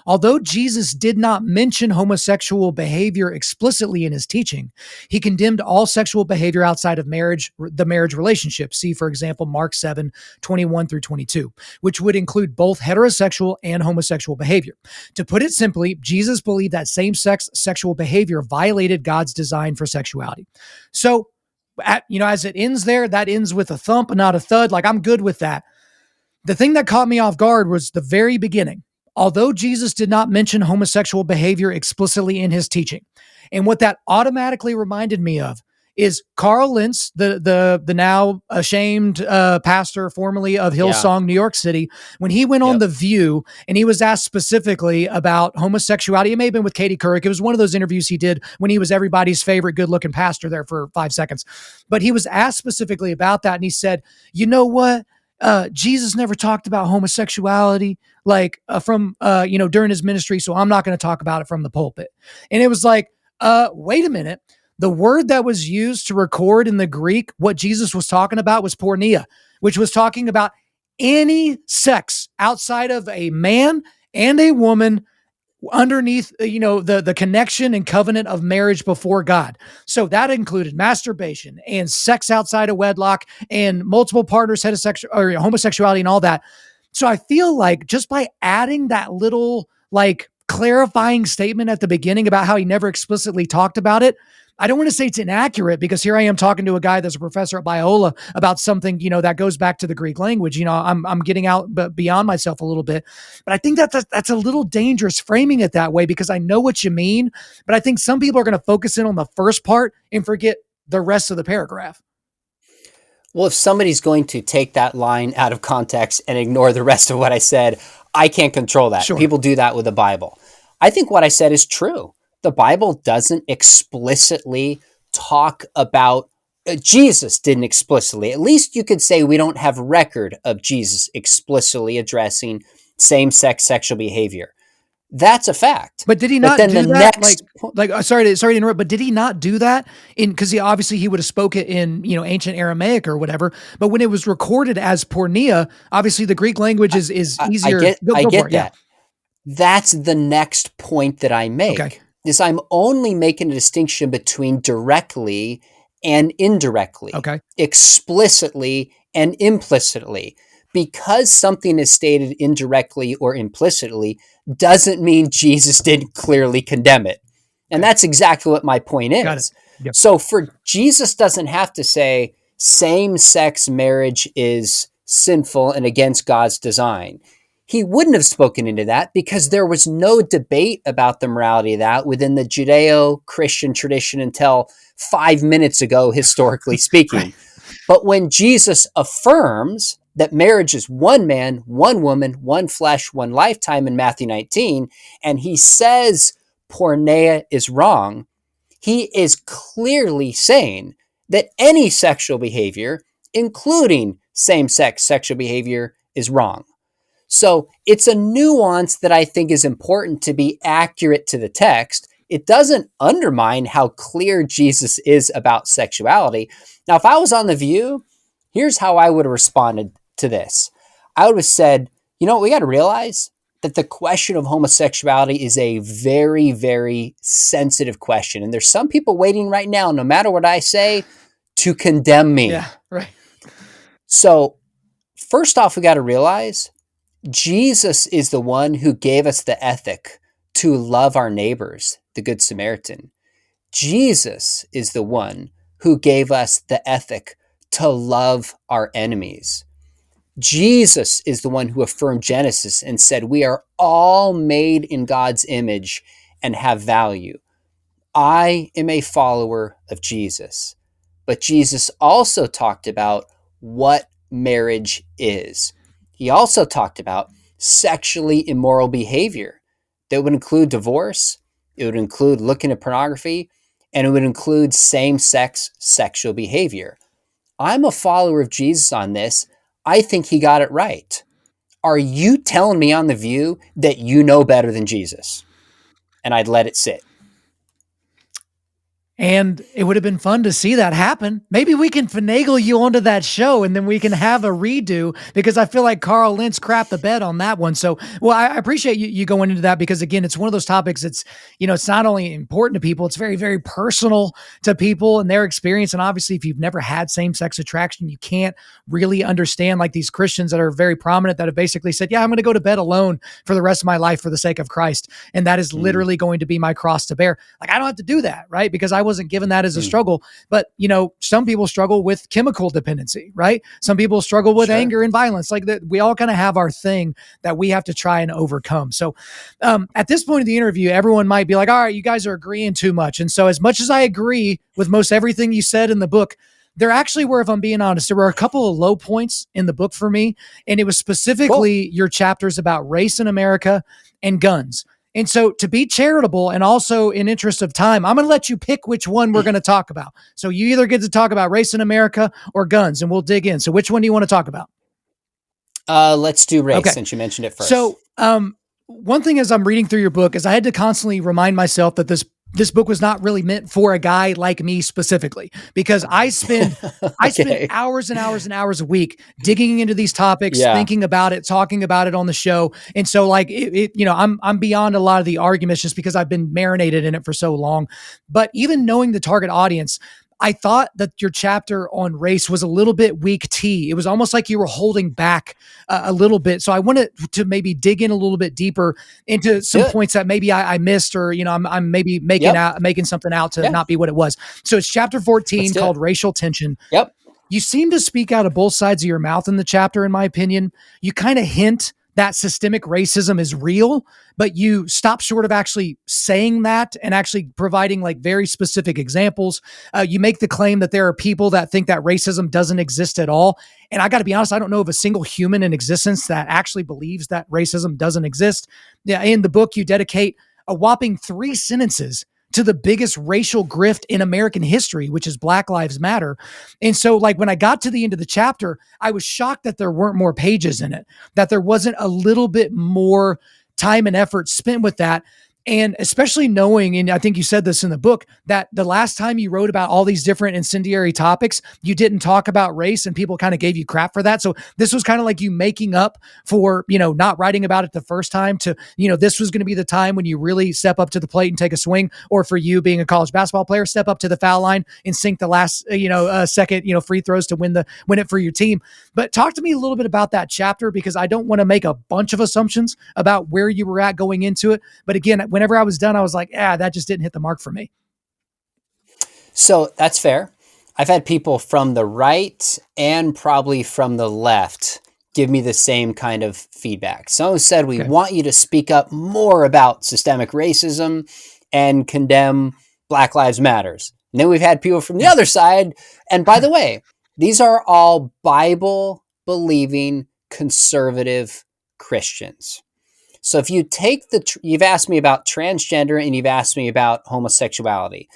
Although Jesus did not mention homosexual behavior explicitly in his teaching, he condemned all sexual behavior outside of marriage, the marriage relationship. See, for example, Mark 7:21-22, which would include both heterosexual and homosexual behavior. To put it simply, Jesus believed that same-sex sexual behavior violated God's design for sexuality. So, as it ends there, that ends with a thump, not a thud. Like, I'm good with that. The thing that caught me off guard was the very beginning. Although Jesus did not mention homosexual behavior explicitly in his teaching. And what that automatically reminded me of is Carl Lentz, the now ashamed pastor formerly of Hillsong, New York City, when he went on The View and he was asked specifically about homosexuality. It may have been with Katie Couric. It was one of those interviews he did when he was everybody's favorite good-looking pastor there for 5 seconds. But he was asked specifically about that, and he said, "You know what? Jesus never talked about homosexuality during his ministry, so I'm not going to talk about it from the pulpit." And it was like, wait a minute. The word that was used to record in the Greek what Jesus was talking about was porneia, which was talking about any sex outside of a man and a woman underneath, the connection and covenant of marriage before God. So that included masturbation and sex outside of wedlock and multiple partners, heterosexual or homosexuality and all that. So I feel like just by adding that little clarifying statement at the beginning about how he never explicitly talked about it, I don't want to say it's inaccurate, because here I am talking to a guy that's a professor at Biola about something, that goes back to the Greek language. I'm getting out beyond myself a little bit, but I think that's a little dangerous framing it that way, because I know what you mean, but I think some people are going to focus in on the first part and forget the rest of the paragraph. Well, if somebody's going to take that line out of context and ignore the rest of what I said, I can't control that. Sure. People do that with the Bible. I think what I said is true. The Bible doesn't explicitly talk about, Jesus didn't explicitly, at least you could say we don't have record of Jesus explicitly addressing same-sex sexual behavior. That's a fact. But did he not do that? Sorry to interrupt, but did he not do that because he would have spoke it in, ancient Aramaic or whatever. But when it was recorded as porneia, obviously the Greek language is easier. I get that. Yeah. That's the next point that I make. Okay. Is I'm only making a distinction between directly and indirectly, explicitly and implicitly. Because something is stated indirectly or implicitly doesn't mean Jesus didn't clearly condemn it. And that's exactly what my point is. Got it. Yep. So Jesus doesn't have to say same-sex marriage is sinful and against God's design. He wouldn't have spoken into that because there was no debate about the morality of that within the Judeo-Christian tradition until 5 minutes ago, historically speaking. Right. But when Jesus affirms that marriage is one man, one woman, one flesh, one lifetime in Matthew 19, and he says porneia is wrong, he is clearly saying that any sexual behavior, including same-sex sexual behavior, is wrong. So it's a nuance that I think is important to be accurate to the text. It doesn't undermine how clear Jesus is about sexuality. Now, if I was on The View, here's how I would have responded to this. I would have said, You know what we got to realize? That the question of homosexuality is a very, very sensitive question. And there's some people waiting right now, no matter what I say, to condemn Yeah, me. right. So, first off, we got to realize Jesus is the one who gave us the ethic to love our neighbors, the Good Samaritan. Jesus is the one who gave us the ethic to love our enemies. Jesus is the one who affirmed Genesis and said, we are all made in God's image and have value. I am a follower of Jesus. But Jesus also talked about what marriage is. He also talked about sexually immoral behavior that would include divorce, it would include looking at pornography, and it would include same-sex sexual behavior. I'm a follower of Jesus on this. I think he got it right. Are you telling me on The View that you know better than Jesus? And I'd let it sit. And it would have been fun to see that happen. Maybe we can finagle you onto that show and then we can have a redo, because I feel like Carl Lentz crapped the bed on that one. So, well, I appreciate you going into that, because again, it's one of those topics that's, it's not only important to people, it's very, very personal to people and their experience. And obviously, if you've never had same-sex attraction, you can't really understand, like these Christians that are very prominent that have basically said, yeah, I'm going to go to bed alone for the rest of my life for the sake of Christ. And that is literally going to be my cross to bear. Like, I don't have to do that, right? Because I wasn't given that as a struggle. But, some people struggle with chemical dependency, right? Some people struggle with anger and violence. Like that, we all kind of have our thing that we have to try and overcome. So at this point of the interview, everyone might be like, all right, you guys are agreeing too much. And so as much as I agree with most everything you said in the book, there actually were, if I'm being honest, there were a couple of low points in the book for me. And it was specifically your chapters about race in America and guns. And so, to be charitable and also in interest of time, I'm going to let you pick which one we're going to talk about. So you either get to talk about race in America or guns, and we'll dig in. So which one do you want to talk about? Let's do race, since you mentioned it first. So one thing as I'm reading through your book is I had to constantly remind myself that this book was not really meant for a guy like me specifically, because I spend hours and hours and hours a week digging into these topics, thinking about it, talking about it on the show. And so like I'm beyond a lot of the arguments just because I've been marinated in it for so long. But even knowing the target audience, I thought that your chapter on race was a little bit weak tea. It was almost like you were holding back a little bit. So I wanted to maybe dig in a little bit deeper into some points that maybe I missed, or, I'm maybe making something out to not be what it was. So it's chapter 14 called Racial Tension. Yep. You seem to speak out of both sides of your mouth in the chapter, in my opinion. You kind of hint that systemic racism is real, but you stop short of actually saying that and actually providing like very specific examples. You make the claim that there are people that think that racism doesn't exist at all. And I got to be honest, I don't know of a single human in existence that actually believes that racism doesn't exist. Yeah, in the book, you dedicate a whopping 3 sentences to the biggest racial grift in American history, which is Black Lives Matter. And so like when I got to the end of the chapter, I was shocked that there weren't more pages in it, that there wasn't a little bit more time and effort spent with that. And especially knowing, and I think you said this in the book, that the last time you wrote about all these different incendiary topics, you didn't talk about race and people kind of gave you crap for that. So this was kind of like you making up for, not writing about it the first time to, this was going to be the time when you really step up to the plate and take a swing, or for you being a college basketball player, step up to the foul line and sink the last, second, free throws to win it for your team. But talk to me a little bit about that chapter, because I don't want to make a bunch of assumptions about where you were at going into it. But again, whenever I was done, I was like, that just didn't hit the mark for me. So that's fair. I've had people from the right and probably from the left give me the same kind of feedback. Some said, we want you to speak up more about systemic racism and condemn Black Lives Matters. And then we've had people from the other side. And by the way, these are all Bible-believing conservative Christians. So if you take you've asked me about transgender and you've asked me about homosexuality.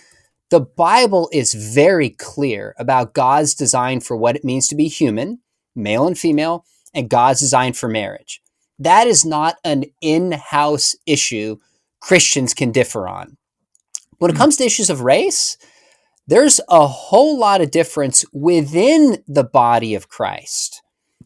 The Bible is very clear about God's design for what it means to be human, male and female, and God's design for marriage. That is not an in-house issue Christians can differ on. When it comes to issues of race, there's a whole lot of difference within the body of Christ.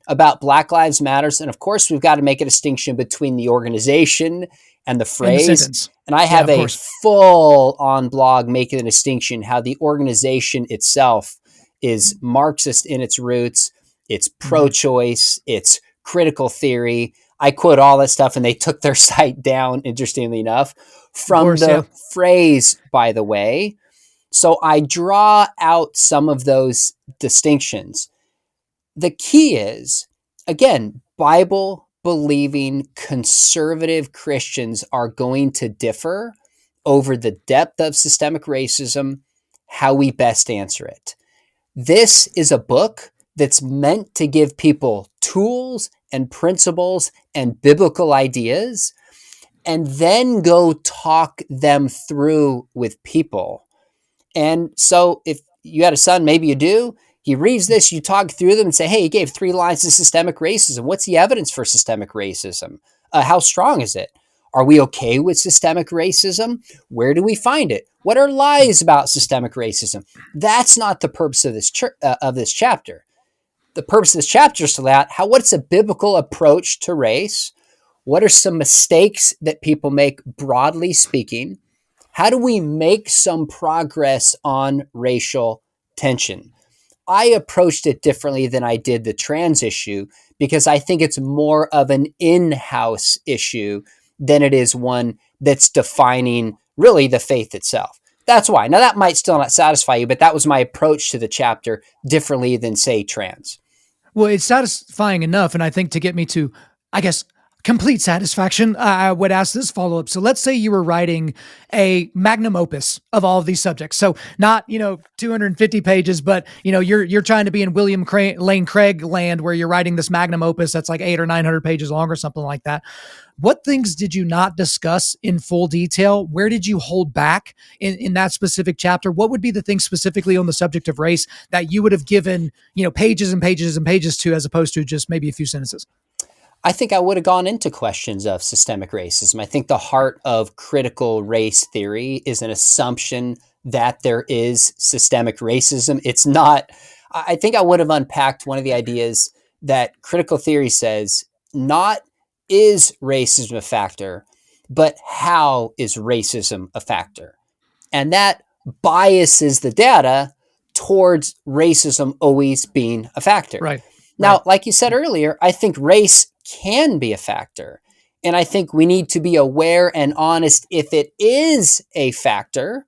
about Black Lives Matters. And of course, we've got to make a distinction between the organization and the In the phrase. sentence. And I Yeah, have of a course. full on blog making the distinction how the organization itself is Marxist in its roots, it's pro-choice, it's critical theory. I quote all that stuff, and they took their site down, interestingly enough, Of from course, yeah. the phrase, by the way. So I draw out some of those distinctions. The key is, again, Bible believing conservative Christians are going to differ over the depth of systemic racism, how we best answer it. This is a book that's meant to give people tools and principles and biblical ideas, and then go talk them through with people. And so if you had a son, maybe you do, he reads this, you talk through them and say, hey, he gave 3 lines of systemic racism. What's the evidence for systemic racism? How strong is it? Are we okay with systemic racism? Where do we find it? What are lies about systemic racism? That's not the purpose of this chapter. The purpose of this chapter is to lay out what's a biblical approach to race? What are some mistakes that people make, broadly speaking? How do we make some progress on racial tension? I approached it differently than I did the trans issue because I think it's more of an in-house issue than it is one that's defining really the faith itself. That's why. Now, that might still not satisfy you, but that was my approach to the chapter differently than, say, trans. Well, it's satisfying enough. And I think to get me to, I guess, complete satisfaction, I would ask this follow-up. So let's say you were writing a magnum opus of all of these subjects. So not, 250 pages, but, you're trying to be in Lane Craig land where you're writing this magnum opus that's like 800 or 900 pages long or something like that. What things did you not discuss in full detail? Where did you hold back in that specific chapter? What would be the things specifically on the subject of race that you would have given, pages and pages and pages to, as opposed to just maybe a few sentences? I think I would have gone into questions of systemic racism. I think the heart of critical race theory is an assumption that there is systemic racism. It's not, I think I would have unpacked one of the ideas that critical theory says not is racism a factor, but how is racism a factor? And that biases the data towards racism always being a factor. Right. Now, like you said earlier, I think race can be a factor. And I think we need to be aware and honest. If it is a factor,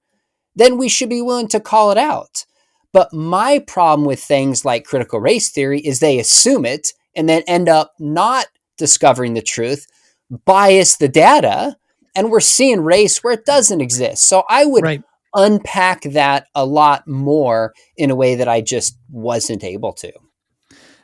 then we should be willing to call it out. But my problem with things like critical race theory is they assume it and then end up not discovering the truth, bias the data, and we're seeing race where it doesn't exist. So I would unpack that a lot more in a way that I just wasn't able to.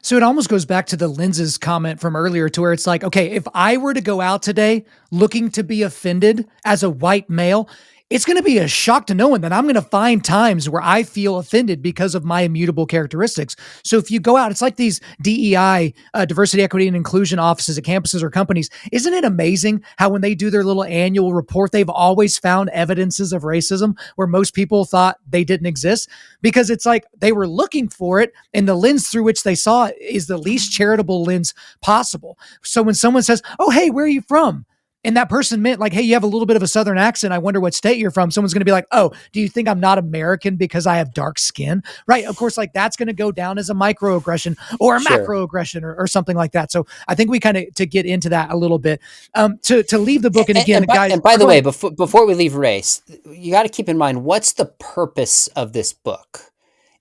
So it almost goes back to the lenses comment from earlier, to where it's like, okay, if I were to go out today looking to be offended as a white male, it's going to be a shock to no one that I'm going to find times where I feel offended because of my immutable characteristics. So if you go out, it's like these DEI, diversity, equity, and inclusion offices at campuses or companies. Isn't it amazing how when they do their little annual report, they've always found evidences of racism where most people thought they didn't exist? Because it's like they were looking for it, and the lens through which they saw it is the least charitable lens possible. So when someone says, oh, hey, where are you from? And that person meant like, hey, you have a little bit of a Southern accent. I wonder what state you're from. Someone's going to be like, oh, do you think I'm not American because I have dark skin? Right. Of course, like that's going to go down as a microaggression or a macroaggression or something like that. So I think we kind of, to get into that a little bit, to leave the book. And again, guys. And by the way, before we leave race, you got to keep in mind, what's the purpose of this book?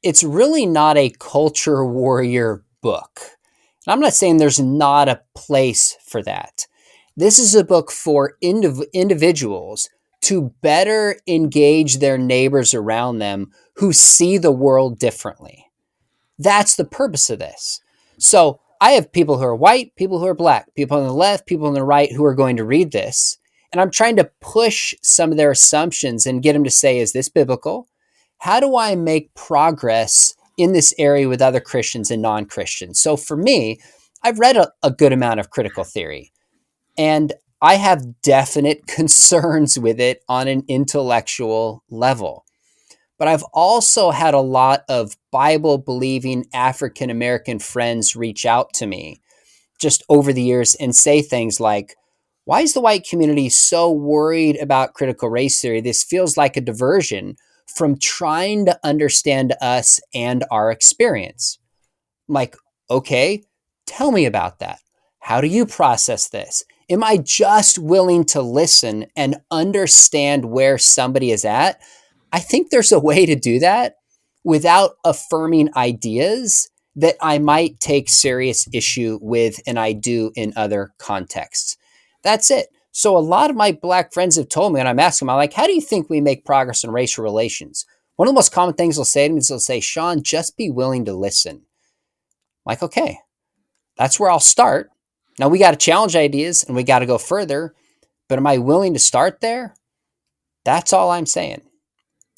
It's really not a culture warrior book. And I'm not saying there's not a place for that. This is a book for individuals to better engage their neighbors around them who see the world differently. That's the purpose of this. So I have people who are white, people who are black, people on the left, people on the right who are going to read this. And I'm trying to push some of their assumptions and get them to say, is this biblical? How do I make progress in this area with other Christians and non-Christians? So for me, I've read a good amount of critical theory. And I have definite concerns with it on an intellectual level. but I've also had a lot of Bible believing African American friends reach out to me just over the years and say things like, why is the white community so worried about critical race theory? This feels like a diversion from trying to understand us and our experience. I'm like, okay, tell me about that. How do you process this? Am I just willing to listen and understand where somebody is at? I think there's a way to do that without affirming ideas that I might take serious issue with, and I do in other contexts. That's it. So a lot of my Black friends have told me, and I'm asking them, I'm like, how do you think we make progress in racial relations? One of the most common things they'll say to me is they'll say, Sean, just be willing to listen. I'm like, okay, that's where I'll start. Now we got to challenge ideas and we got to go further, but am I willing to start there? That's all I'm saying.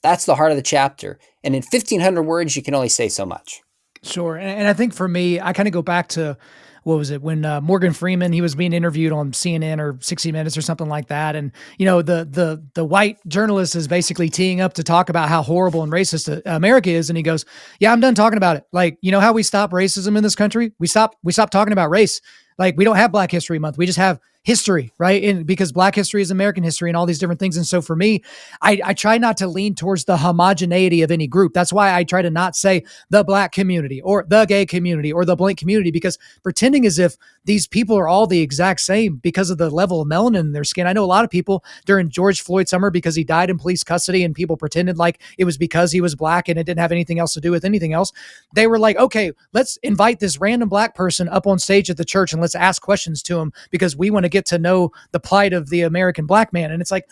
That's the heart of the chapter. And in 1,500 words, you can only say so much. Sure. And I think for me, I kind of go back to, what was it, when Morgan Freeman, he was being interviewed on CNN or 60 Minutes or something like that. And, the white journalist is basically teeing up to talk about how horrible and racist America is. And he goes, yeah, I'm done talking about it. Like, you know how we stop racism in this country? We stop talking about race. Like, we don't have Black History Month. We just have history, right? And because Black history is American history and all these different things. And so for me, I try not to lean towards the homogeneity of any group. That's why I try to not say the Black community or the gay community or the blank community, because pretending as if these people are all the exact same because of the level of melanin in their skin. I know a lot of people during George Floyd's summer, because he died in police custody and people pretended like it was because he was Black and it didn't have anything else to do with anything else. They were like, okay, let's invite this random Black person up on stage at the church and let's ask questions to him because we want to get to know the plight of the American Black man. And it's like,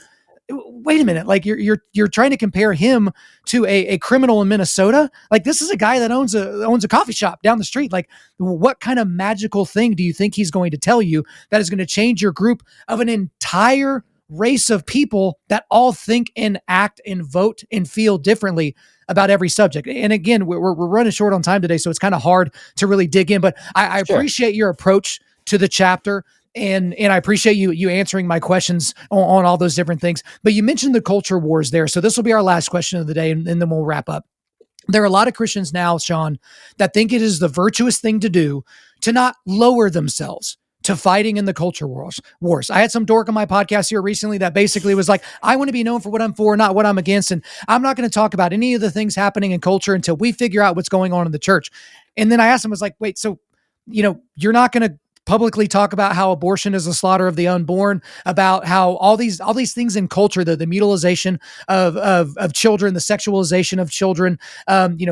wait a minute, like you're trying to compare him to a criminal in Minnesota. Like, this is a guy that owns a coffee shop down the street. Like, what kind of magical thing do you think he's going to tell you that is going to change your group of an entire race of people that all think and act and vote and feel differently about every subject? And again, we're running short on time today, so it's kind of hard to really dig in, but I Sure. appreciate your approach to the chapter. And I appreciate you answering my questions on all those different things. But you mentioned the culture wars there. So this will be our last question of the day, and then we'll wrap up. There are a lot of Christians now, Sean, that think it is the virtuous thing to do to not lower themselves to fighting in the culture wars. I had some dork on my podcast here recently that basically was like, I want to be known for what I'm for, not what I'm against. And I'm not going to talk about any of the things happening in culture until we figure out what's going on in the church. And then I asked him, I was like, wait, so, you're not going to publicly talk about how abortion is the slaughter of the unborn, about how all these things in culture, the mutilization of children, the sexualization of children,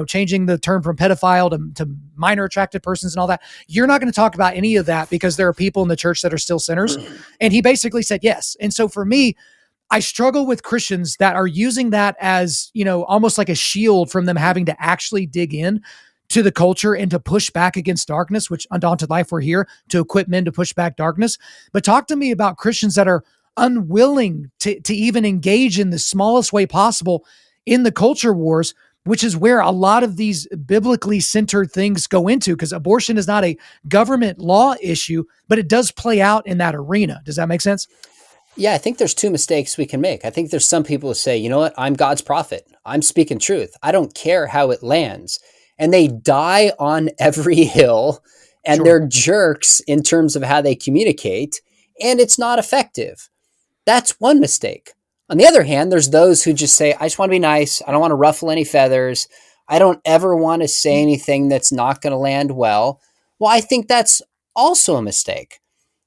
changing the term from pedophile to minor attracted persons and all that. You're not going to talk about any of that because there are people in the church that are still sinners. And he basically said yes. And so for me, I struggle with Christians that are using that as, almost like a shield from them having to actually dig in to the culture and to push back against darkness, which Undaunted Life, we're here to equip men to push back darkness. But talk to me about Christians that are unwilling to even engage in the smallest way possible in the culture wars, which is where a lot of these biblically centered things go into, because abortion is not a government law issue, but it does play out in that arena. Does that make sense? Yeah, I think there's two mistakes we can make. I think there's some people who say, you know what, I'm God's prophet. I'm speaking truth. I don't care how it lands. And they die on every hill, and Sure. they're jerks in terms of how they communicate, and it's not effective. That's one mistake. On the other hand, there's those who just say, I just want to be nice. I don't want to ruffle any feathers. I don't ever want to say anything that's not going to land well. Well, I think that's also a mistake.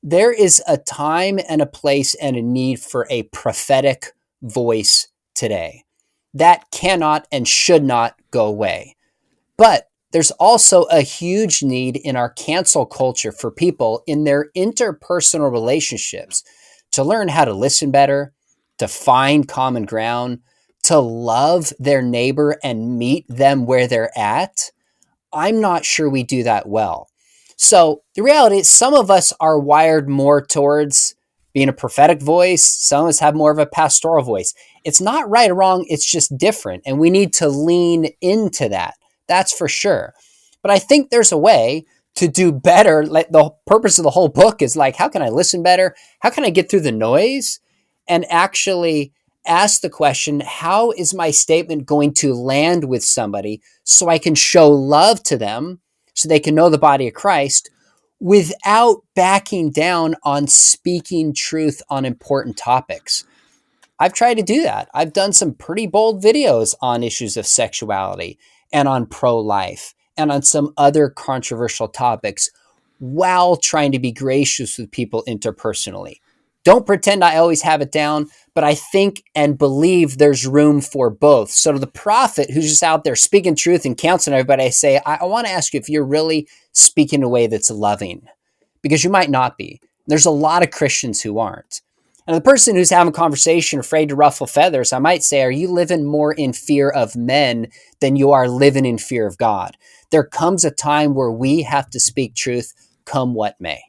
There is a time and a place and a need for a prophetic voice today. That cannot and should not go away. But there's also a huge need in our cancel culture for people in their interpersonal relationships to learn how to listen better, to find common ground, to love their neighbor and meet them where they're at. I'm not sure we do that well. So the reality is some of us are wired more towards being a prophetic voice. Some of us have more of a pastoral voice. It's not right or wrong. It's just different. And we need to lean into that. That's for sure. But I think there's a way to do better. Like, the purpose of the whole book is like, how can I listen better? How can I get through the noise and actually ask the question, how is my statement going to land with somebody so I can show love to them so they can know the body of Christ without backing down on speaking truth on important topics? I've tried to do that. I've done some pretty bold videos on issues of sexuality and on pro-life and on some other controversial topics while trying to be gracious with people interpersonally. Don't pretend I always have it down, but I think and believe there's room for both. So to the prophet who's just out there speaking truth and counseling everybody, I say, I want to ask you if you're really speaking in a way that's loving, because you might not be. There's a lot of Christians who aren't. And the person who's having a conversation, afraid to ruffle feathers, I might say, are you living more in fear of men than you are living in fear of God? There comes a time where we have to speak truth, come what may.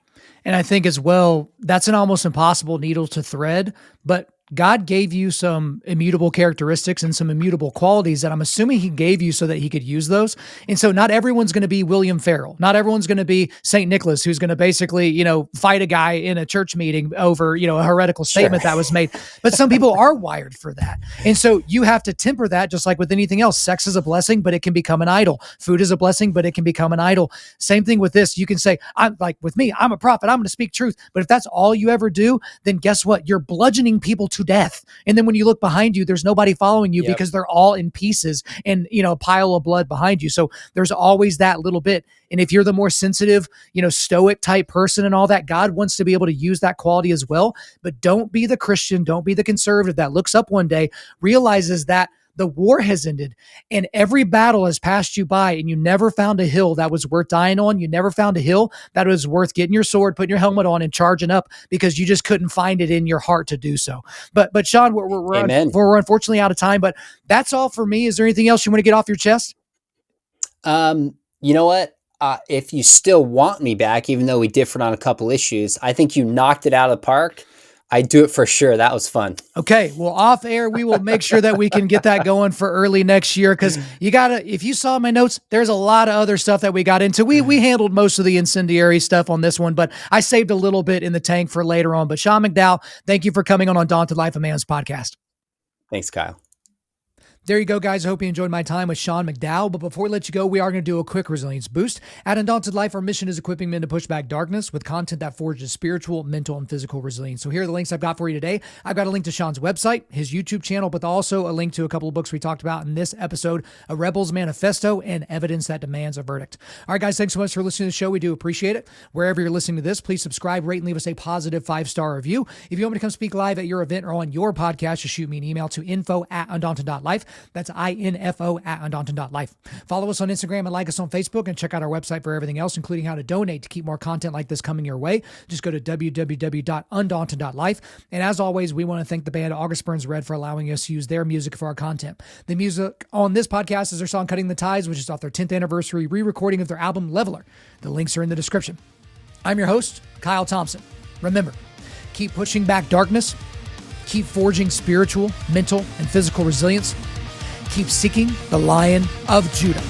And I think as well, that's an almost impossible needle to thread, but God gave you some immutable characteristics and some immutable qualities that I'm assuming he gave you so that he could use those. And so not everyone's going to be William Farrell. Not everyone's going to be St. Nicholas, who's going to basically, fight a guy in a church meeting over, a heretical statement that was made. But some people are wired for that. And so you have to temper that just like with anything else. Sex is a blessing, but it can become an idol. Food is a blessing, but it can become an idol. Same thing with this. You can say, I'm like with me, I'm a prophet, I'm going to speak truth. But if that's all you ever do, then guess what? You're bludgeoning people to death. And then when you look behind you, there's nobody following you because they're all in pieces and, a pile of blood behind you. So there's always that little bit. And if you're the more sensitive, stoic type person and all that, God wants to be able to use that quality as well. But don't be the Christian, don't be the conservative that looks up one day, realizes that the war has ended and every battle has passed you by and you never found a hill that was worth dying on. You never found a hill that was worth getting your sword, putting your helmet on and charging up because you just couldn't find it in your heart to do so. But Sean, we're unfortunately out of time, but that's all for me. Is there anything else you want to get off your chest? You know what? If you still want me back, even though we differed on a couple issues, I think you knocked it out of the park. I'd do it for sure. That was fun. Okay. Well, off air, we will make sure that we can get that going for early next year. Cause if you saw my notes, there's a lot of other stuff that we got into. We handled most of the incendiary stuff on this one, but I saved a little bit in the tank for later on. But Sean McDowell, thank you for coming on Undaunted.Life, A.M.A.s podcast. Thanks, Kyle. There you go, guys. I hope you enjoyed my time with Sean McDowell. But before we let you go, we are going to do a quick resilience boost. At Undaunted.Life, our mission is equipping men to push back darkness with content that forges spiritual, mental, and physical resilience. So here are the links I've got for you today. I've got a link to Sean's website, his YouTube channel, but also a link to a couple of books we talked about in this episode, A Rebel's Manifesto and Evidence That Demands a Verdict. All right, guys, thanks so much for listening to the show. We do appreciate it. Wherever you're listening to this, please subscribe, rate, and leave us a positive 5-star review. If you want me to come speak live at your event or on your podcast, just shoot me an email to info@Undaunted.Life. That's info@Undaunted.Life. Follow us on Instagram and like us on Facebook, and check out our website for everything else, including how to donate to keep more content like this coming your way. Just go to www.Undaunted.Life. And as always, we want to thank the band August Burns Red for allowing us to use their music for our content. The music on this podcast is their song Cutting the Ties, which is off their 10th anniversary re-recording of their album Leveler. The links are in the description. I'm your host, Kyle Thompson. Remember, keep pushing back darkness, keep forging spiritual, mental, and physical resilience. Keep seeking the Lion of Judah.